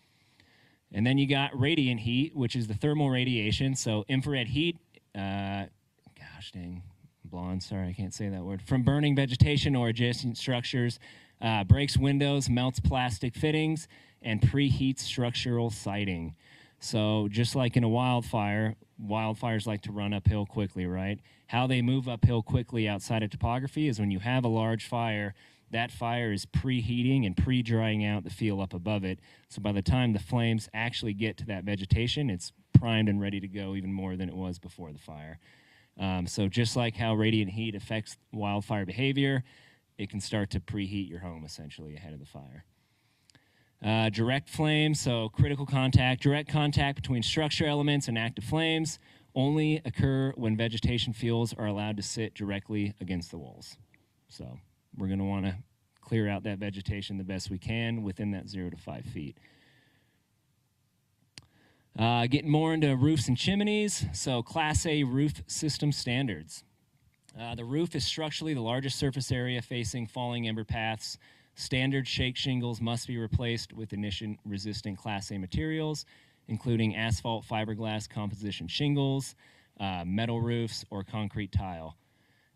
And then you got radiant heat, which is the thermal radiation. So infrared heat, gosh dang, I'm blonde, sorry, I can't say that word, from burning vegetation or adjacent structures, breaks windows, melts plastic fittings, and preheats structural siding. So just like in a wildfire, wildfires like to run uphill quickly, right? How they move uphill quickly outside of topography is when you have a large fire, that fire is preheating and pre-drying out the field up above it. So by the time the flames actually get to that vegetation, it's primed and ready to go even more than it was before the fire. So just like how radiant heat affects wildfire behavior, it can start to preheat your home essentially ahead of the fire. Direct flame, so critical contact, direct contact between structure elements and active flames only occur when vegetation fields are allowed to sit directly against the walls. So we're going to want to clear out that vegetation the best we can within that 0 to 5 feet. Getting more into roofs and chimneys, so Class A roof system standards. The roof is structurally the largest surface area facing falling ember paths. Standard shake shingles must be replaced with ignition-resistant Class A materials, including asphalt fiberglass composition shingles, metal roofs, or concrete tile.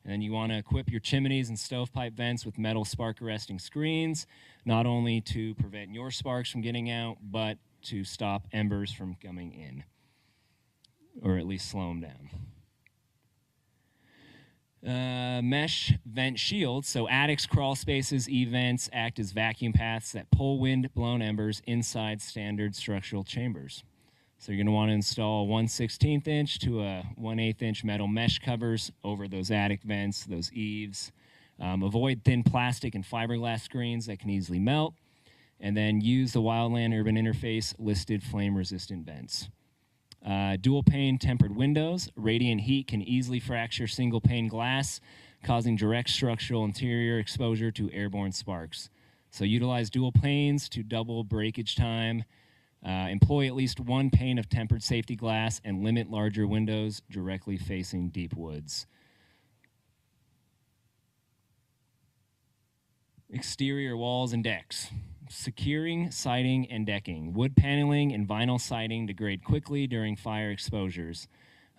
And then you want to equip your chimneys and stovepipe vents with metal spark-arresting screens, not only to prevent your sparks from getting out, but to stop embers from coming in, or at least slow them down. Mesh vent shields, so attics, crawl spaces, e-vents act as vacuum paths that pull wind-blown embers inside standard structural chambers. So you're going to want to install 1/16 inch to a 1/8 inch metal mesh covers over those attic vents, those eaves. Avoid thin plastic and fiberglass screens that can easily melt. And then use the Wildland Urban Interface listed flame-resistant vents. Dual pane tempered windows. Radiant heat can easily fracture single pane glass, causing direct structural interior exposure to airborne sparks. So utilize dual panes to double breakage time. Employ at least one pane of tempered safety glass and limit larger windows directly facing deep woods. Exterior walls and decks. Securing, siding, and decking. Wood paneling and vinyl siding degrade quickly during fire exposures.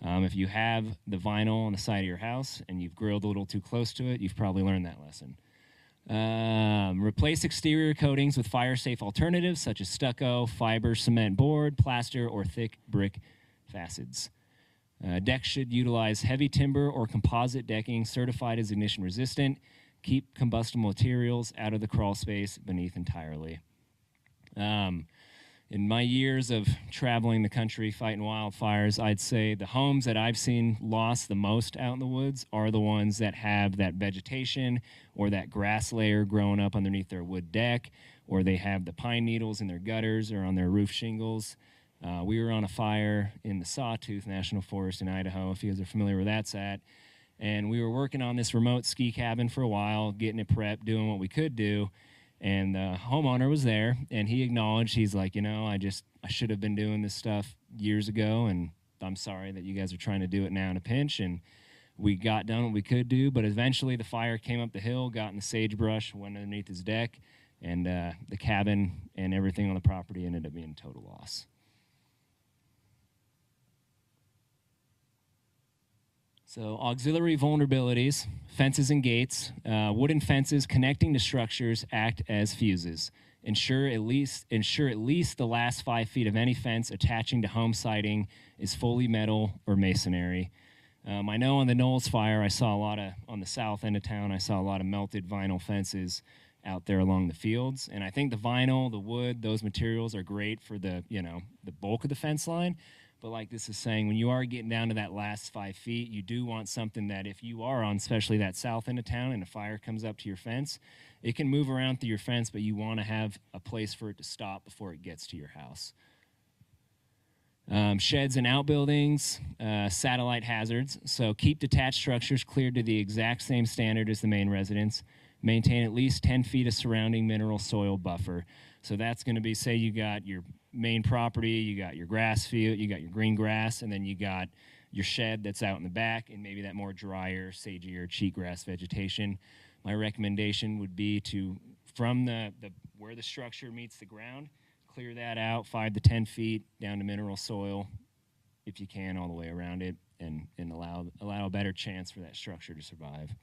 If you have the vinyl on the side of your house and you've grilled a little too close to it, you've probably learned that lesson. Replace exterior coatings with fire-safe alternatives such as stucco, fiber, cement board, plaster, or thick brick facades. Decks should utilize heavy timber or composite decking certified as ignition resistant. Keep combustible materials out of the crawl space beneath entirely. In my years of traveling the country fighting wildfires, I'd say the homes that I've seen lost the most out in the woods are the ones that have that vegetation or that grass layer growing up underneath their wood deck, or they have the pine needles in their gutters or on their roof shingles. We were on a fire in the Sawtooth National Forest in Idaho, if you guys are familiar where that's at. And we were working on this remote ski cabin for a while, getting it prepped, doing what we could do. And the homeowner was there, and he acknowledged, he's like, you know, I should have been doing this stuff years ago, and I'm sorry that you guys are trying to do it now in a pinch. And we got done what we could do, but eventually the fire came up the hill, got in the sagebrush, went underneath his deck, and the cabin and everything on the property ended up being a total loss. So auxiliary vulnerabilities, fences and gates. Wooden fences connecting to structures act as fuses. Ensure at least the last 5 feet of any fence attaching to home siding is fully metal or masonry. I know on the Knowles fire, I saw a lot of, on the south end of town, I saw a lot of melted vinyl fences out there along the fields. And I think the vinyl, the wood, those materials are great for the, you know, the bulk of the fence line. But like this is saying, when you are getting down to that last 5 feet, you do want something that if you are on, especially that south end of town, and a fire comes up to your fence, it can move around through your fence, but you want to have a place for it to stop before it gets to your house. Sheds and outbuildings, satellite hazards. So keep detached structures cleared to the exact same standard as the main residence. Maintain at least 10 feet of surrounding mineral soil buffer. So that's going to be, say you got your main property, you got your grass field, you got your green grass, and then you got your shed that's out in the back, and maybe that more drier, sagier, cheatgrass vegetation. My recommendation would be to, from the where the structure meets the ground, clear that out 5 to 10 feet down to mineral soil, if you can, all the way around it, and allow a better chance for that structure to survive.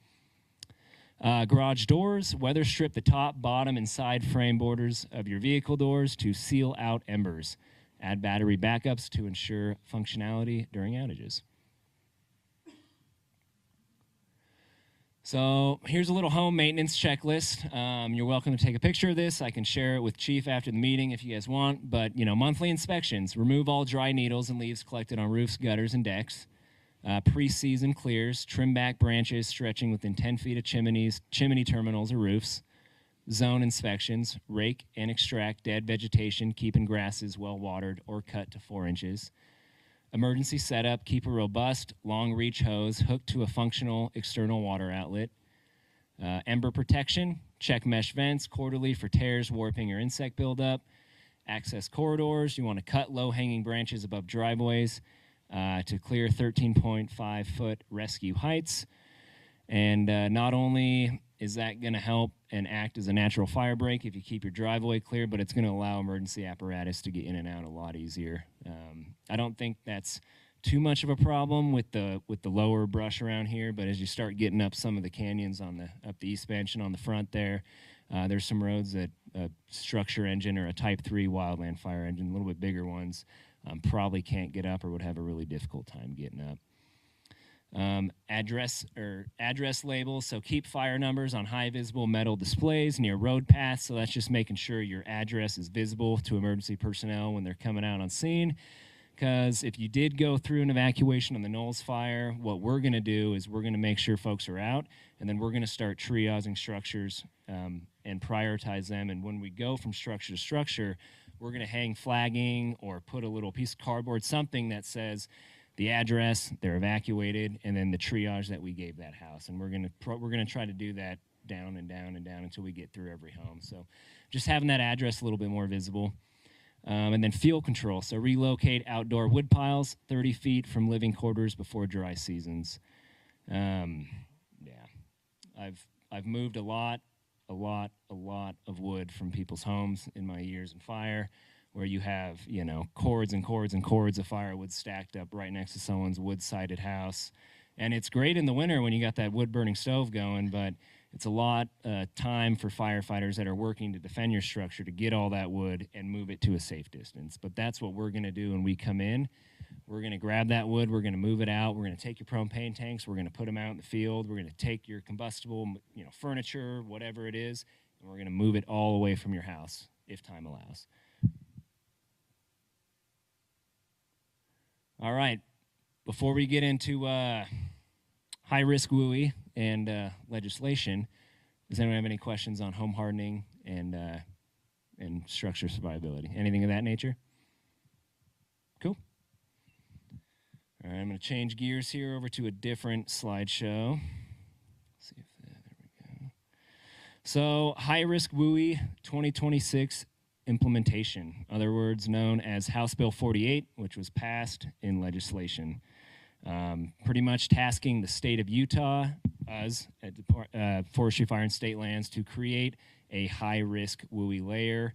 Garage doors, weather strip the top, bottom, and side frame borders of your vehicle doors to seal out embers. Add battery backups to ensure functionality during outages. So here's a little home maintenance checklist. You're welcome to take a picture of this. I can share it with Chief after the meeting if you guys want. But, you know, monthly inspections. Remove all dry needles and leaves collected on roofs, gutters, and decks. Pre-season clears, trim back branches stretching within 10 feet of chimneys, chimney terminals or roofs. Zone inspections, rake and extract dead vegetation, keeping grasses well watered or cut to 4 inches. Emergency setup, keep a robust, long reach hose hooked to a functional external water outlet. Ember protection, check mesh vents quarterly for tears, warping, or insect buildup. Access corridors, you want to cut low-hanging branches above driveways to clear 13.5 foot rescue heights. And not only is that going to help and act as a natural fire break if you keep your driveway clear, but it's going to allow emergency apparatus to get in and out a lot easier. I don't think that's too much of a problem with the lower brush around here, but as you start getting up some of the canyons up the East Bench and on the front there's some roads that a structure engine or a Type 3 wildland fire engine, a little bit bigger ones, probably can't get up or would have a really difficult time getting up. Address labels, so keep fire numbers on high visible metal displays near road paths. So that's just making sure your address is visible to emergency personnel when they're coming out on scene. Because if you did go through an evacuation on the Knowles fire, what we're going to do is we're going to make sure folks are out, and then we're going to start triaging structures and prioritize them. And when we go from structure to structure, we're going to hang flagging or put a little piece of cardboard, something that says the address, they're evacuated, and then the triage that we gave that house. And we're going to try to do that down and down and down until we get through every home. So just having that address a little bit more visible. And then fuel control. So relocate outdoor wood piles 30 feet from living quarters before dry seasons. Yeah, I've moved a lot of wood from people's homes in my years in fire, where you have, cords and cords and cords of firewood stacked up right next to someone's wood-sided house. And it's great in the winter when you got that wood-burning stove going, but it's a lot of time for firefighters that are working to defend your structure to get all that wood and move it to a safe distance. But that's what we're going to do when we come in. We're going to grab that wood, we're going to move it out, we're going to take your propane tanks, we're going to put them out in the field, we're going to take your combustible, furniture, whatever it is, and we're going to move it all away from your house if time allows. All right, before we get into high-risk WUI and legislation, does anyone have any questions on home hardening and structure survivability? Anything of that nature? Cool. All right, I'm going to change gears here over to a different slideshow. Let's see if there we go. So, high-risk WUI 2026 implementation, other words known as House Bill 48, which was passed in legislation. Pretty much tasking the state of Utah, us at Forestry, Fire, and State Lands, to create a high-risk WUI layer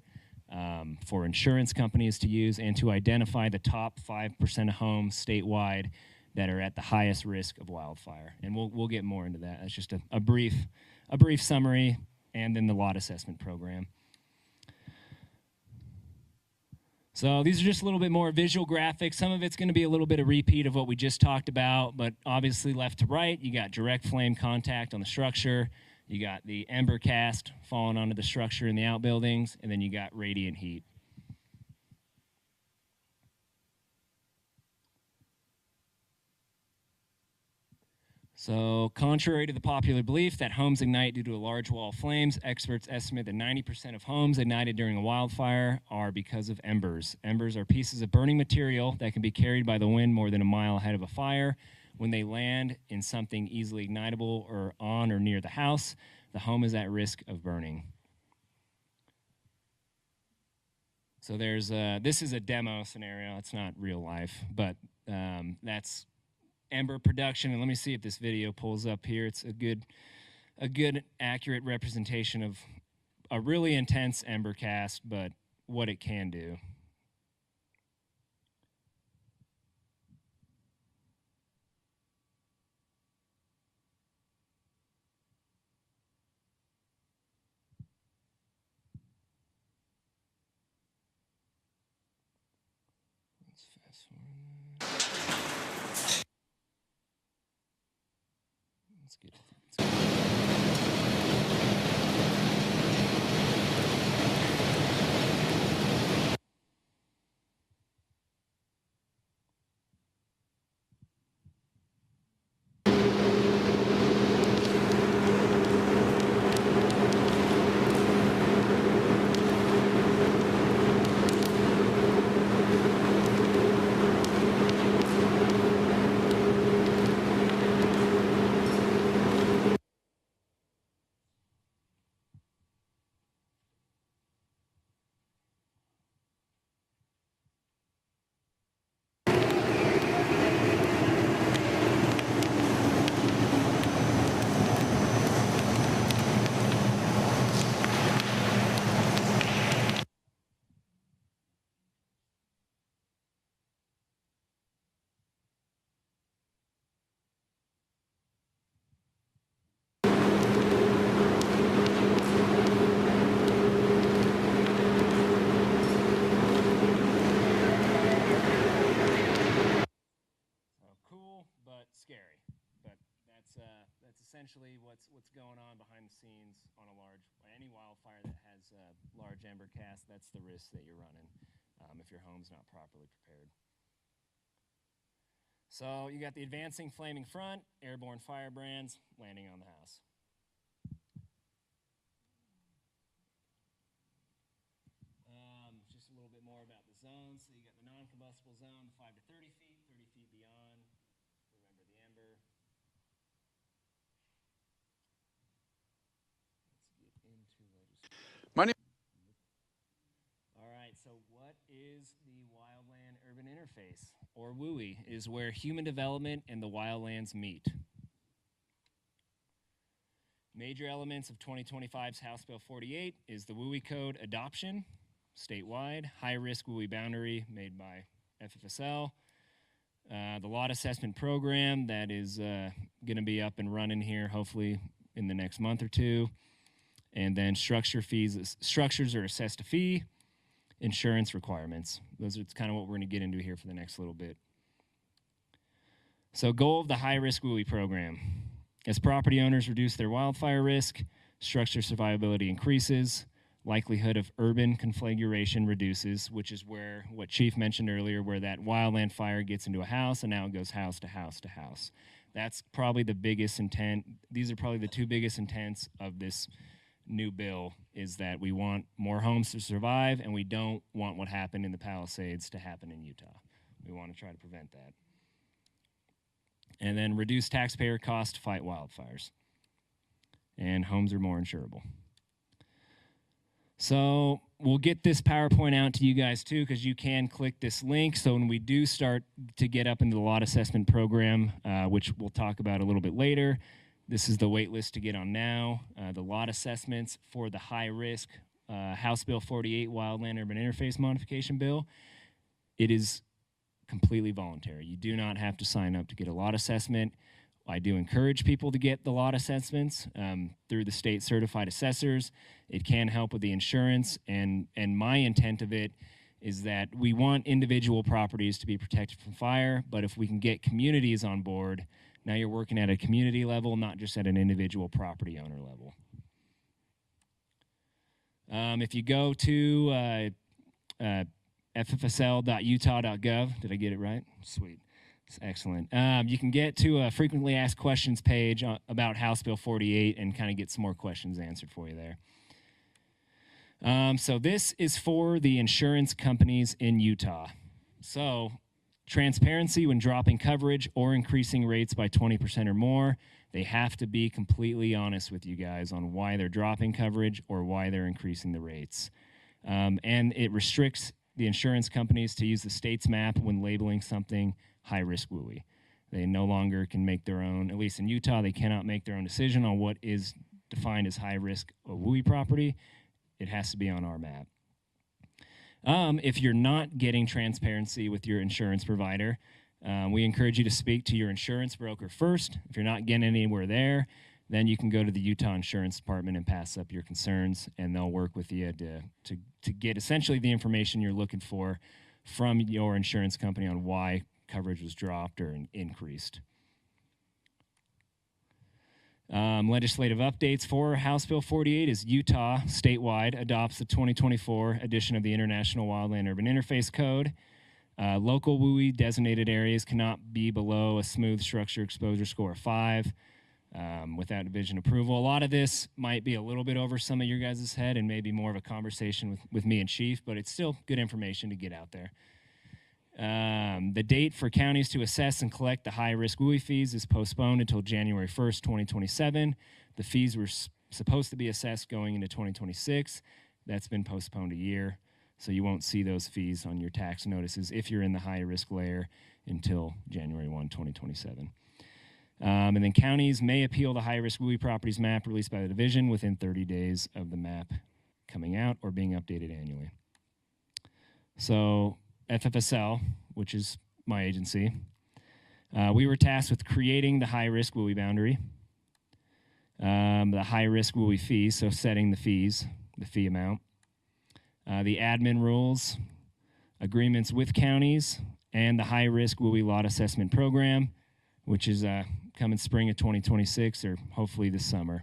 for insurance companies to use and to identify the top 5% of homes statewide that are at the highest risk of wildfire. And we'll get more into that. That's just a brief summary, and then the lot assessment program. So these are just a little bit more visual graphics. Some of it's going to be a little bit of repeat of what we just talked about, but obviously left to right, you got direct flame contact on the structure, you got the ember cast falling onto the structure in the outbuildings, and then you got radiant heat. So, contrary to the popular belief that homes ignite due to a large wall of flames, experts estimate that 90% of homes ignited during a wildfire are because of embers. Embers are pieces of burning material that can be carried by the wind more than a mile ahead of a fire. When they land in something easily ignitable or on or near the house, the home is at risk of burning. So this is a demo scenario. It's not real life, but that's ember production. And let me see if this video pulls up here. It's a good accurate representation of a really intense ember cast, but what it can do. Let's fast forward. Let's get it. Scary, but that's essentially what's going on behind the scenes on any wildfire that has large ember cast. That's the risk that you're running if your home's not properly prepared. So you got the advancing flaming front, airborne firebrands landing on the house. Just a little bit more about the zones. So you got the non-combustible zone, 5 to 30 feet, 30 feet beyond. Remember the ember. is the Wildland Urban Interface, or WUI, is where human development and the wildlands meet. Major elements of 2025's House Bill 48 is the WUI Code adoption, statewide, high-risk WUI boundary made by FFSL, the lot assessment program that is going to be up and running here hopefully in the next month or two, and then structures are assessed a fee, insurance requirements. Those are kind of what we're going to get into here for the next little bit. So, goal of the high-risk WUI program. As property owners reduce their wildfire risk, structure survivability increases, likelihood of urban conflagration reduces, which is where what Chief mentioned earlier, where that wildland fire gets into a house and now it goes house to house to house. That's probably the biggest intent. These are probably the two biggest intents of this new bill, is that we want more homes to survive and we don't want what happened in the Palisades to happen in Utah. We want to try to prevent that. And then reduce taxpayer costs to fight wildfires. And homes are more insurable. So we'll get this PowerPoint out to you guys too, because you can click this link. So when we do start to get up into the lot assessment program, which we'll talk about a little bit later, this is the wait list to get on now. The lot assessments for the high risk House Bill 48 Wildland Urban Interface Modification Bill. It is completely voluntary. You do not have to sign up to get a lot assessment. I do encourage people to get the lot assessments through the state certified assessors. It can help with the insurance, and my intent of it is that we want individual properties to be protected from fire, but if we can get communities on board, now you're working at a community level, not just at an individual property owner level. If you go to ffsl.utah.gov. Did I get it right? Sweet. It's excellent. You can get to a frequently asked questions page about House Bill 48 and kind of get some more questions answered for you there. So this is for the insurance companies in Utah. So transparency when dropping coverage or increasing rates by 20% or more. They have to be completely honest with you guys on why they're dropping coverage or why they're increasing the rates. And it restricts the insurance companies to use the state's map when labeling something high-risk WUI. They no longer can make their own, at least in Utah, they cannot make their own decision on what is defined as high-risk WUI property. It has to be on our map. If you're not getting transparency with your insurance provider, we encourage you to speak to your insurance broker first. If you're not getting anywhere there, then you can go to the Utah Insurance Department and pass up your concerns, and they'll work with you to get essentially the information you're looking for from your insurance company on why coverage was dropped or increased. Legislative updates for House Bill 48 is Utah statewide adopts the 2024 edition of the International Wildland Urban Interface Code. Local WUI designated areas cannot be below a smooth structure exposure score of 5 without division approval. A lot of this might be a little bit over some of your guys' head and maybe more of a conversation with me and Chief, but it's still good information to get out there. The date for counties to assess and collect the high-risk WUI fees is postponed until January 1st, 2027. The fees were supposed to be assessed going into 2026. That's been postponed a year, so you won't see those fees on your tax notices if you're in the high-risk layer until January 1, 2027. And then counties may appeal the high-risk WUI properties map released by the division within 30 days of the map coming out or being updated annually. So FFSL, which is my agency, we were tasked with creating the high-risk WUI boundary, the high-risk WUI fee, so setting the fees, the fee amount, the admin rules, agreements with counties, and the high-risk WUI lot assessment program, which is coming spring of 2026 or hopefully this summer.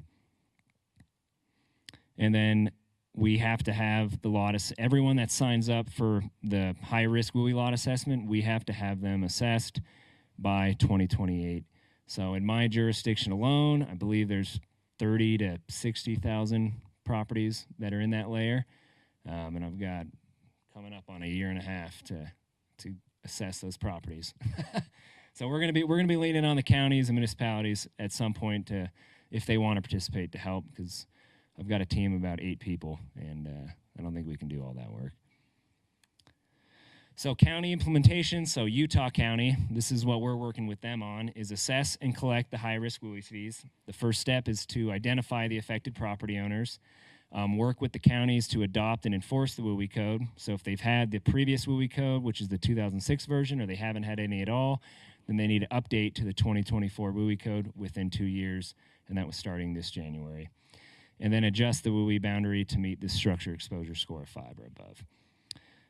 And then we have to have the lot, everyone that signs up for the high-risk WUI lot assessment, we have to have them assessed by 2028. So in my jurisdiction alone, I believe there's 30 to 60,000 properties that are in that layer. And I've got coming up on a year and a half to assess those properties. So we're gonna be leaning on the counties and municipalities at some point to, if they want to participate, to help, because I've got a team of about 8 people, and I don't think we can do all that work. So county implementation, so Utah County, this is what we're working with them on, is assess and collect the high-risk WUI fees. The first step is to identify the affected property owners, work with the counties to adopt and enforce the WUI code. So if they've had the previous WUI code, which is the 2006 version, or they haven't had any at all, then they need to update to the 2024 WUI code within 2 years, and that was starting this January. And then adjust the WUI boundary to meet the structure exposure score of 5 or above.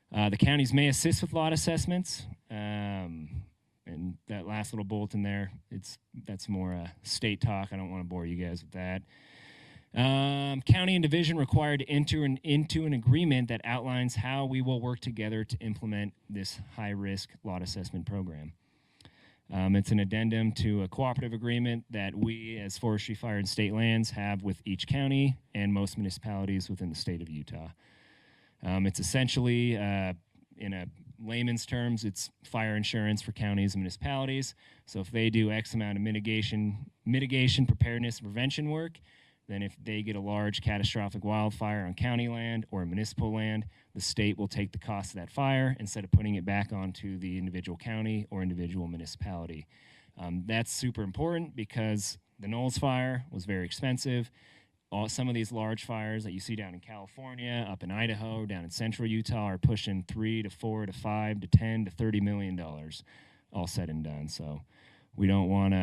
The counties may assist with lot assessments, and that last little bulletin there, that's more state talk. I don't want to bore you guys with that. County and division required to enter into an agreement that outlines how we will work together to implement this high-risk lot assessment program. It's an addendum to a cooperative agreement that we, as Forestry, Fire, and State Lands, have with each county and most municipalities within the state of Utah. It's essentially, in a layman's terms, it's fire insurance for counties and municipalities. So if they do X amount of mitigation, preparedness, and prevention work, then if they get a large catastrophic wildfire on county land or municipal land, the state will take the cost of that fire instead of putting it back onto the individual county or individual municipality. That's super important because the Knowles fire was very expensive. Some of these large fires that you see down in California, up in Idaho, down in central Utah are pushing $3 to $4 to $5 to $10 to $30 million, all said and done. So we don't want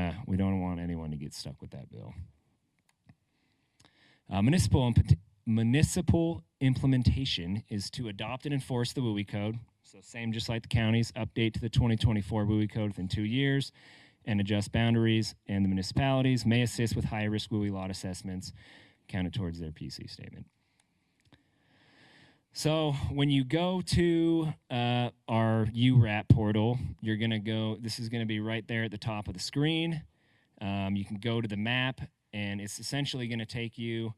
anyone to get stuck with that bill. Municipal implementation is to adopt and enforce the WUI code. So same, just like the counties, update to the 2024 WUI code within 2 years and adjust boundaries. And the municipalities may assist with high-risk WUI lot assessments, counted towards their PC statement. So when you go to our URAP portal, you're going to go, this is going to be right there at the top of the screen. You can go to the map, and it's essentially going to take you,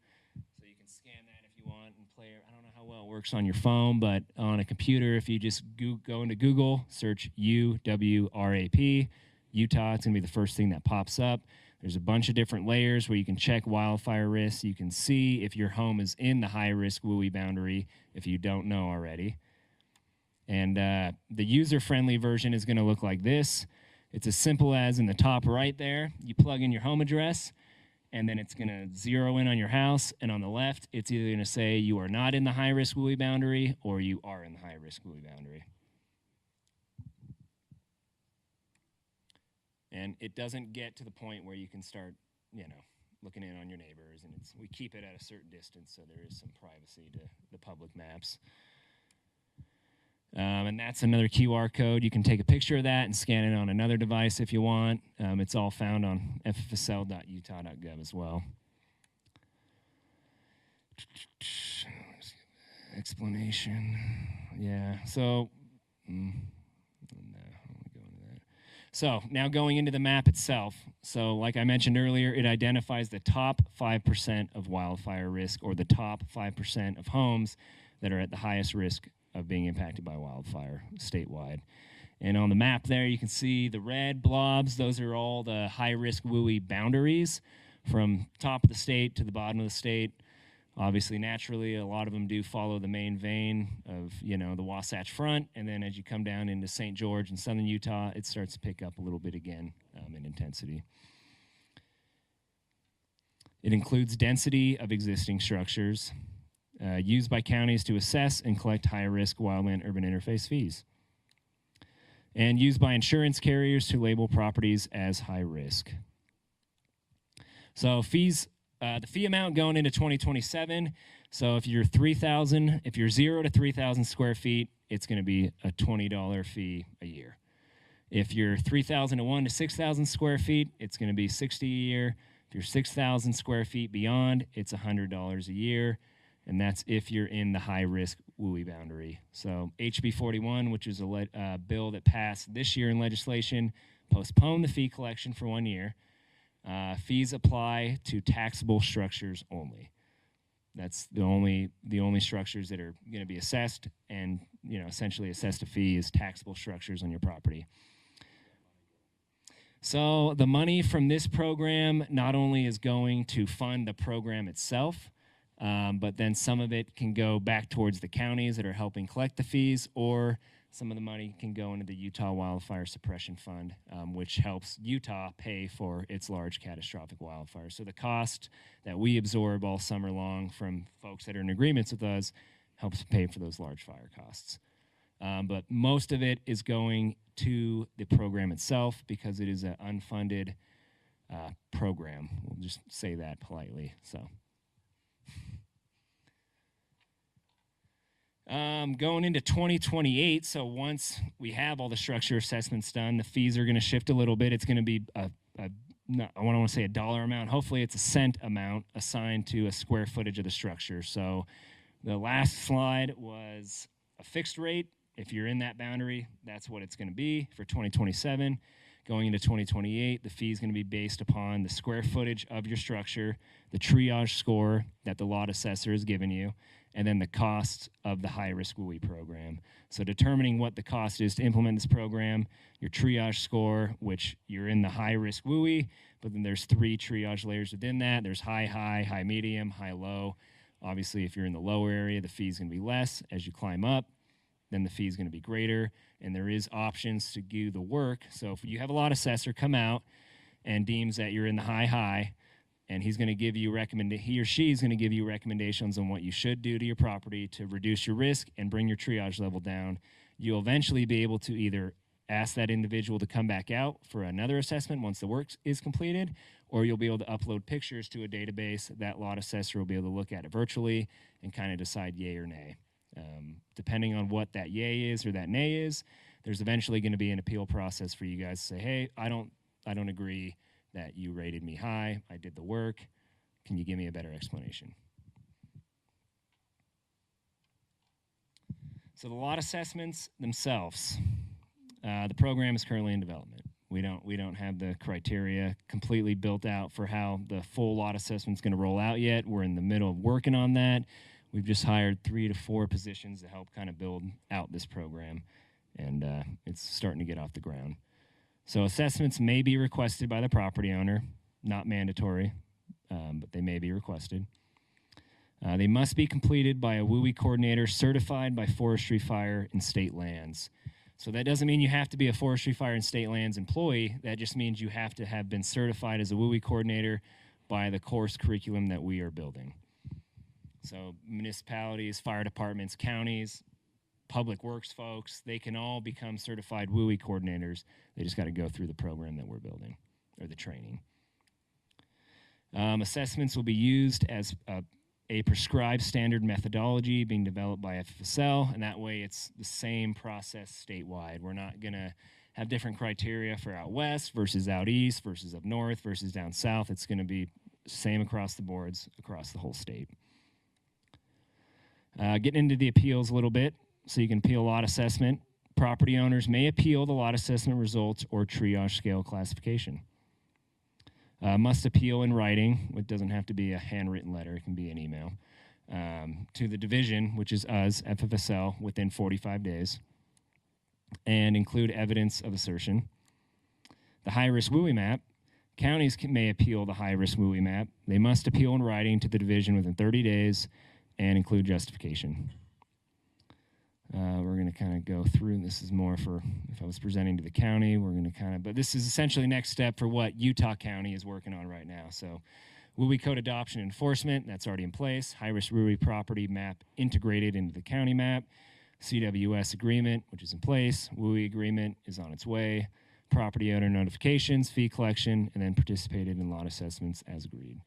so you can scan that if you want and play. I don't know how well it works on your phone, but on a computer, if you just go into Google, search UWRAP, Utah, it's going to be the first thing that pops up. There's a bunch of different layers where you can check wildfire risks. You can see if your home is in the high-risk WUI boundary if you don't know already. And the user-friendly version is going to look like this. It's as simple as in the top right there, you plug in your home address, and then it's going to zero in on your house. And on the left, it's either going to say you are not in the high-risk WUI boundary or you are in the high-risk WUI boundary. And it doesn't get to the point where you can start, looking in on your neighbors. And we keep it at a certain distance, so there is some privacy to the public maps. And that's another QR code. You can take a picture of that and scan it on another device if you want. It's all found on ffsl.utah.gov as well. Explanation. Yeah, so... So now going into the map itself. So like I mentioned earlier, it identifies the top 5% of wildfire risk, or the top 5% of homes that are at the highest risk of being impacted by wildfire statewide. And on the map there, you can see the red blobs. Those are all the high-risk WUI boundaries from top of the state to the bottom of the state. Obviously, naturally, a lot of them do follow the main vein of, the Wasatch Front. And then as you come down into St. George and southern Utah, it starts to pick up a little bit again in intensity. It includes density of existing structures used by counties to assess and collect high-risk wildland-urban interface fees, and used by insurance carriers to label properties as high risk. So fees... the fee amount going into 2027, so if you're 0 to 3,000 square feet, it's going to be a $20 fee a year. If you're 3,001 to 6,000 square feet, it's going to be $60 a year. If you're 6,000 square feet beyond, it's $100 a year, and that's if you're in the high-risk WUI boundary. So HB 41, which is a bill that passed this year in legislation, postponed the fee collection for 1 year. Fees apply to taxable structures only. That's the only structures that are going to be assessed, and essentially assessed a fee is taxable structures on your property. So the money from this program not only is going to fund the program itself, but then some of it can go back towards the counties that are helping collect the fees, or some of the money can go into the Utah Wildfire Suppression Fund, which helps Utah pay for its large catastrophic wildfires. So the cost that we absorb all summer long from folks that are in agreements with us helps pay for those large fire costs. But most of it is going to the program itself because it is an unfunded program. We'll just say that politely. So, going into 2028, so once we have all the structure assessments done, the fees are going to shift a little bit. It's going to be I don't want to say a dollar amount. Hopefully it's a cent amount assigned to a square footage of the structure. So the last slide was a fixed rate. If you're in that boundary, that's what it's going to be for 2027. Going into 2028, the fee is going to be based upon the square footage of your structure, the triage score that the lot assessor has given you, and then the cost of the high-risk WUI program. So determining what the cost is to implement this program, your triage score, which you're in the high-risk WUI, but then there's 3 triage layers within that. There's high, high medium, high, low. Obviously, if you're in the lower area, the fee is going to be less. As you climb up, then the fee is going to be greater, and there is options to do the work. So if you have a lot assessor come out and deems that you're in the high, and he's going to give you he or she is going to give you recommendations on what you should do to your property to reduce your risk and bring your triage level down, you'll eventually be able to either ask that individual to come back out for another assessment once the work is completed, or you'll be able to upload pictures to a database. That lot assessor will be able to look at it virtually and kind of decide yay or nay. Depending on what that yay is or that nay is, there's eventually going to be an appeal process for you guys to say, hey, I don't agree that you rated me high. I did the work. Can you give me a better explanation? So the lot assessments themselves, the program is currently in development. We don't have the criteria completely built out for how the full lot assessment is going to roll out yet. We're in the middle of working on that. We've just hired 3 to 4 positions to help kind of build out this program, and it's starting to get off the ground. So assessments may be requested by the property owner, not mandatory, but they may be requested. They must be completed by a WUI coordinator certified by Forestry, Fire, and State Lands. So that doesn't mean you have to be a Forestry, Fire, and State Lands employee. That just means you have to have been certified as a WUI coordinator by the course curriculum that we are building. So municipalities, fire departments, counties, public works folks, they can all become certified WUI coordinators. They just got to go through the program that we're building, or the training. Assessments will be used as a prescribed standard methodology being developed by FFSL, and that way it's the same process statewide. We're not going to have different criteria for out west versus out east versus up north versus down south. It's going to be same across the boards, across the whole state. Getting into the appeals a little bit, so you can appeal lot assessment. Property owners may appeal the lot assessment results or triage scale classification. Must appeal in writing. It doesn't have to be a handwritten letter. It can be an email. To the division, which is us, FFSL, within 45 days, and include evidence of assertion. The high-risk WUI map. Counties may appeal the high-risk WUI map. They must appeal in writing to the division within 30 days and include justification. We're going to kind of go through. This is more for if I was presenting to the county. We're going to kind of, but this is essentially next step for what Utah County is working on right now. So WUI code adoption and enforcement, that's already in place. High-risk WUI property map integrated into the county map. CWS agreement, which is in place. WUI agreement is on its way. Property owner notifications, fee collection, and then participated in lot assessments as agreed.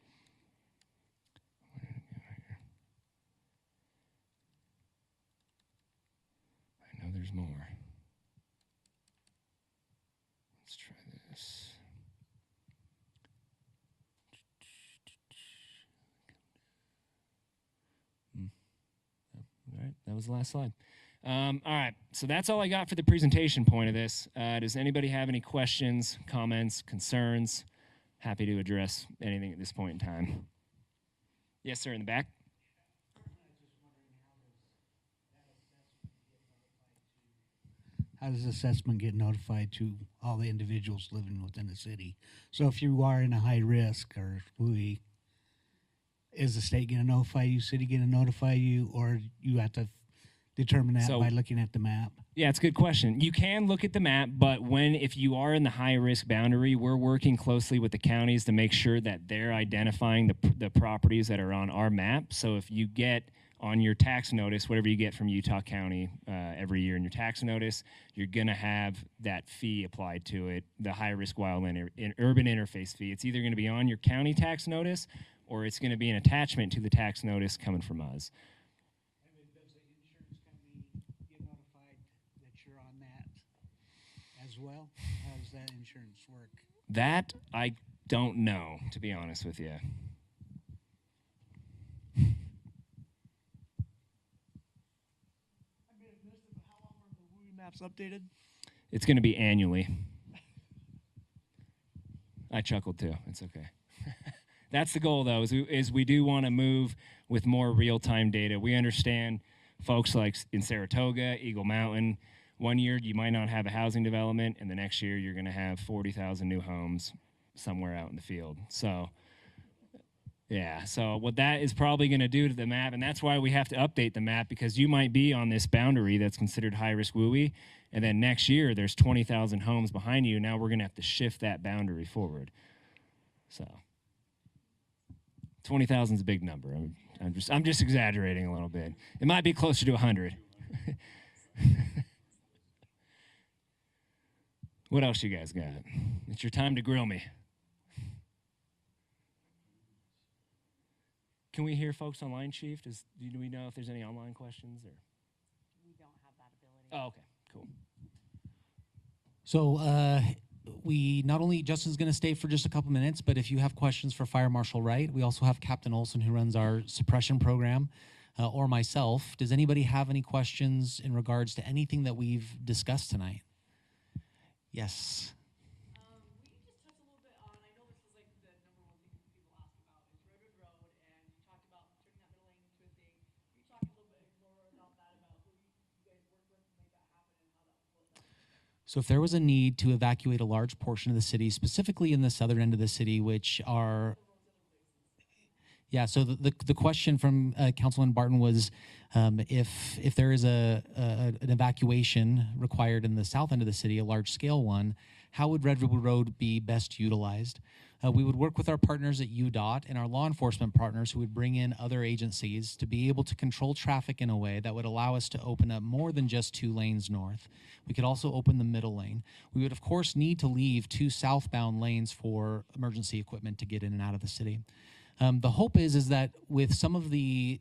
I know there's more. Let's try this. All right, that was the last slide. All right, so that's all I got for the presentation point of this. Does anybody have any questions, comments, concerns? Happy to address anything at this point in time. Yes, sir, in the back. How does assessment get notified to all the individuals living within the city? So if you are in a high risk or WUI, is the state going to notify you, city going to notify you, or you have to determine that So- by looking at the map? Yeah, it's a good question. You can look at the map, but if you are in the high risk boundary, we're working closely with the counties to make sure that they're identifying the properties that are on our map. So if you get on your tax notice, whatever you get from Utah County every year in your tax notice, you're going to have that fee applied to it, the high risk wildland urban interface fee. It's either going to be on your county tax notice or it's going to be an attachment to the tax notice coming from us. And then does the insurance company get notified that you're on that as well? How does that insurance work? That I don't know, to be honest with you. How long are the WUI maps updated? It's going to be annually. I chuckled too. It's okay. That's the goal, though, is we do want to move with more real-time data. We understand folks like in Saratoga, Eagle Mountain, one year you might not have a housing development, and the next year you're going to have 40,000 new homes somewhere out in the field. So, yeah. So what that is probably going to do to the map, and that's why we have to update the map, because you might be on this boundary that's considered high-risk WUI, and then next year there's 20,000 homes behind you. Now we're going to have to shift that boundary forward. So 20,000 is a big number. I'm just exaggerating a little bit. It might be closer to 100. What else you guys got? It's your time to grill me. Can we hear folks online, Chief? Do we know if there's any online questions? Or? We don't have that ability. Oh, okay, cool. So we not only, Justin's going to stay for just a couple minutes, but if you have questions for Fire Marshal Wright, we also have Captain Olson who runs our suppression program, or myself. Does anybody have any questions in regards to anything that we've discussed tonight? Yes. Will you just touch a little bit on, I know this is like the number one thing people ask about is Redwood Road, and you talked about turning that middle lane into a thing. Can you talk a little bit more about that, about who you guys work with to make that happen and how that flows out? So if there was a need to evacuate a large portion of the city, specifically in the southern end of the city, which are... Yeah, so the question from Councilman Barton was if there is an evacuation required in the south end of the city, a large-scale one, how would Redwood Road be best utilized? We would work with our partners at UDOT and our law enforcement partners who would bring in other agencies to be able to control traffic in a way that would allow us to open up more than just 2 lanes north. We could also open the middle lane. We would, of course, need to leave 2 southbound lanes for emergency equipment to get in and out of the city. The hope is that with some of the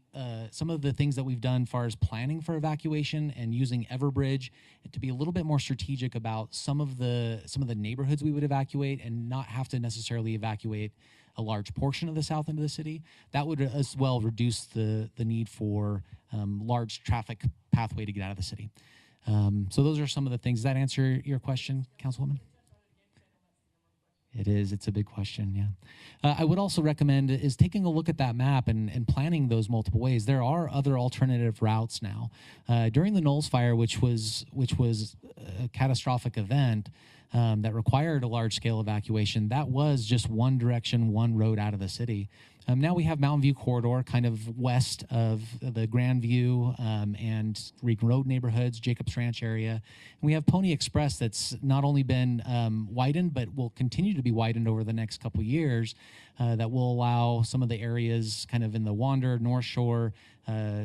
things that we've done as far as planning for evacuation and using Everbridge to be a little bit more strategic about some of the neighborhoods we would evacuate and not have to necessarily evacuate a large portion of the south end of the city, that would as well reduce the need for large traffic pathway to get out of the city. So those are some of the things. Does that answer your question, Councilwoman? It is. It's a big question, yeah. I would also recommend is taking a look at that map and planning those multiple ways. There are other alternative routes now. During the Knowles fire, which was a catastrophic event that required a large-scale evacuation, that was just one direction, one road out of the city. Now we have Mountain View Corridor, kind of west of the Grandview and Regan Road neighborhoods, Jacobs Ranch area. And we have Pony Express that's not only been widened, but will continue to be widened over the next couple years that will allow some of the areas kind of in the Wander, North Shore,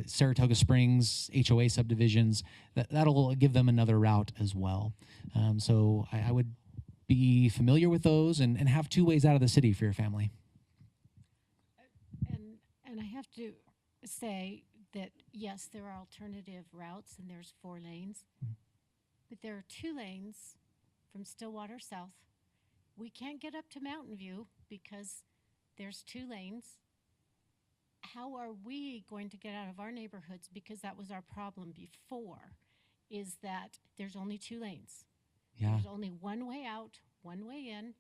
Saratoga Springs, HOA subdivisions, that'll give them another route as well. So I would be familiar with those and have 2 ways out of the city for your family. And I have to say that, yes, there are alternative routes and there's 4 lanes, but there are 2 lanes from Stillwater South. We can't get up to Mountain View because there's 2 lanes. How are we going to get out of our neighborhoods? Because that was our problem before, is that there's only 2 lanes. Yeah. There's only one way out, one way in,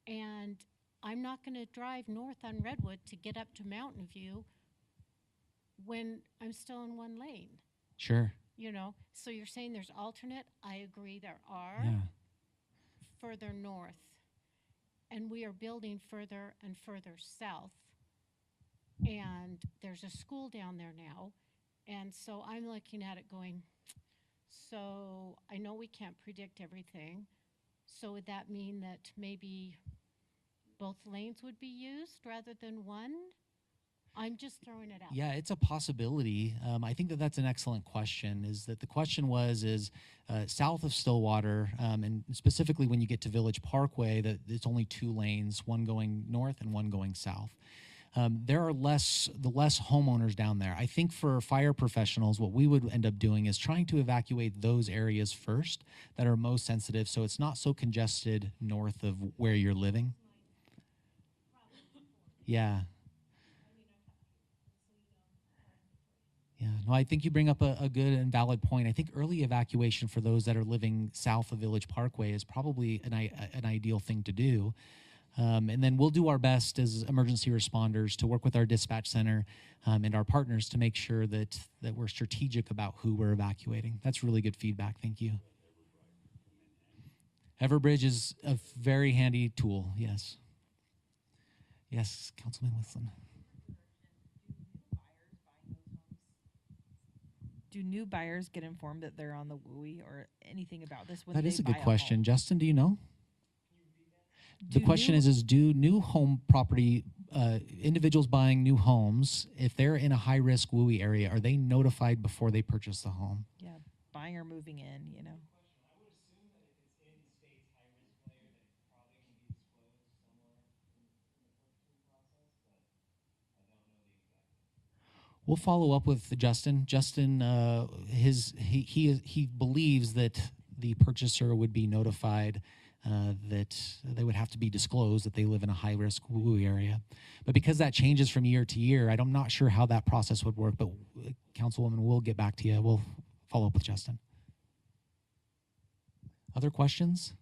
and I'm not going to drive north on Redwood to get up to Mountain View when I'm still in 1 lane. Sure. You know, so you're saying there's alternate. I agree there are. Yeah. Further north. And we are building further and further south. And there's a school down there now. And so I'm looking at it going, so I know we can't predict everything. So would that mean that maybe both lanes would be used rather than one? I'm just throwing it out. Yeah, it's a possibility. I think that that's an excellent question. Is that the question is south of Stillwater, and specifically when you get to Village Parkway, that it's only 2 lanes, one going north and one going south. There are less homeowners down there. I think for fire professionals, what we would end up doing is trying to evacuate those areas first that are most sensitive, so it's not so congested north of where you're living. Yeah. Yeah, no, I think you bring up a good and valid point. I think early evacuation for those that are living south of Village Parkway is probably an ideal thing to do. And then we'll do our best as emergency responders to work with our dispatch center and our partners to make sure that we're strategic about who we're evacuating. That's really good feedback. Thank you. Everbridge is a very handy tool, yes. Yes, Councilman Whistler. Do new buyers get informed that they're on the WUI or anything about this when That they is a buy good question. home? Justin, do you know? The question is do new home property, individuals buying new homes, if they're in a high-risk WUI area, are they notified before they purchase the home? Yeah, buying or moving in, you know. We'll follow up with Justin. Justin, he believes that the purchaser would be notified that they would have to be disclosed that they live in a high-risk WUI area. But because that changes from year to year, I'm not sure how that process would work, but Councilwoman, we'll get back to you. We'll follow up with Justin. Other questions?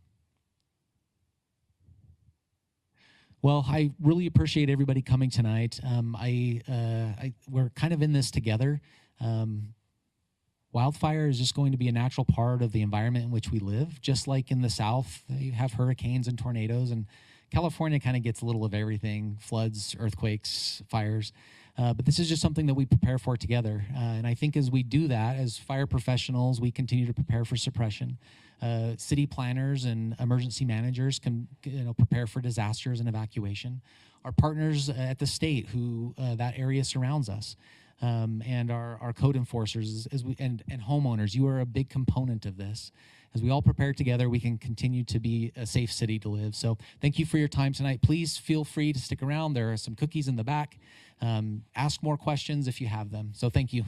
Well, I really appreciate everybody coming tonight. We're kind of in this together. Wildfire is just going to be a natural part of the environment in which we live. Just like in the South, you have hurricanes and tornadoes, and California kind of gets a little of everything: floods, earthquakes, fires. But this is just something that we prepare for together. And I think as we do that, as fire professionals, we continue to prepare for suppression. City planners and emergency managers can prepare for disasters and evacuation. Our partners at the state, who that area surrounds us, and our code enforcers and homeowners, you are a big component of this. As we all prepare together, we can continue to be a safe city to live. So thank you for your time tonight. Please feel free to stick around. There are some cookies in the back. Ask more questions if you have them. So thank you.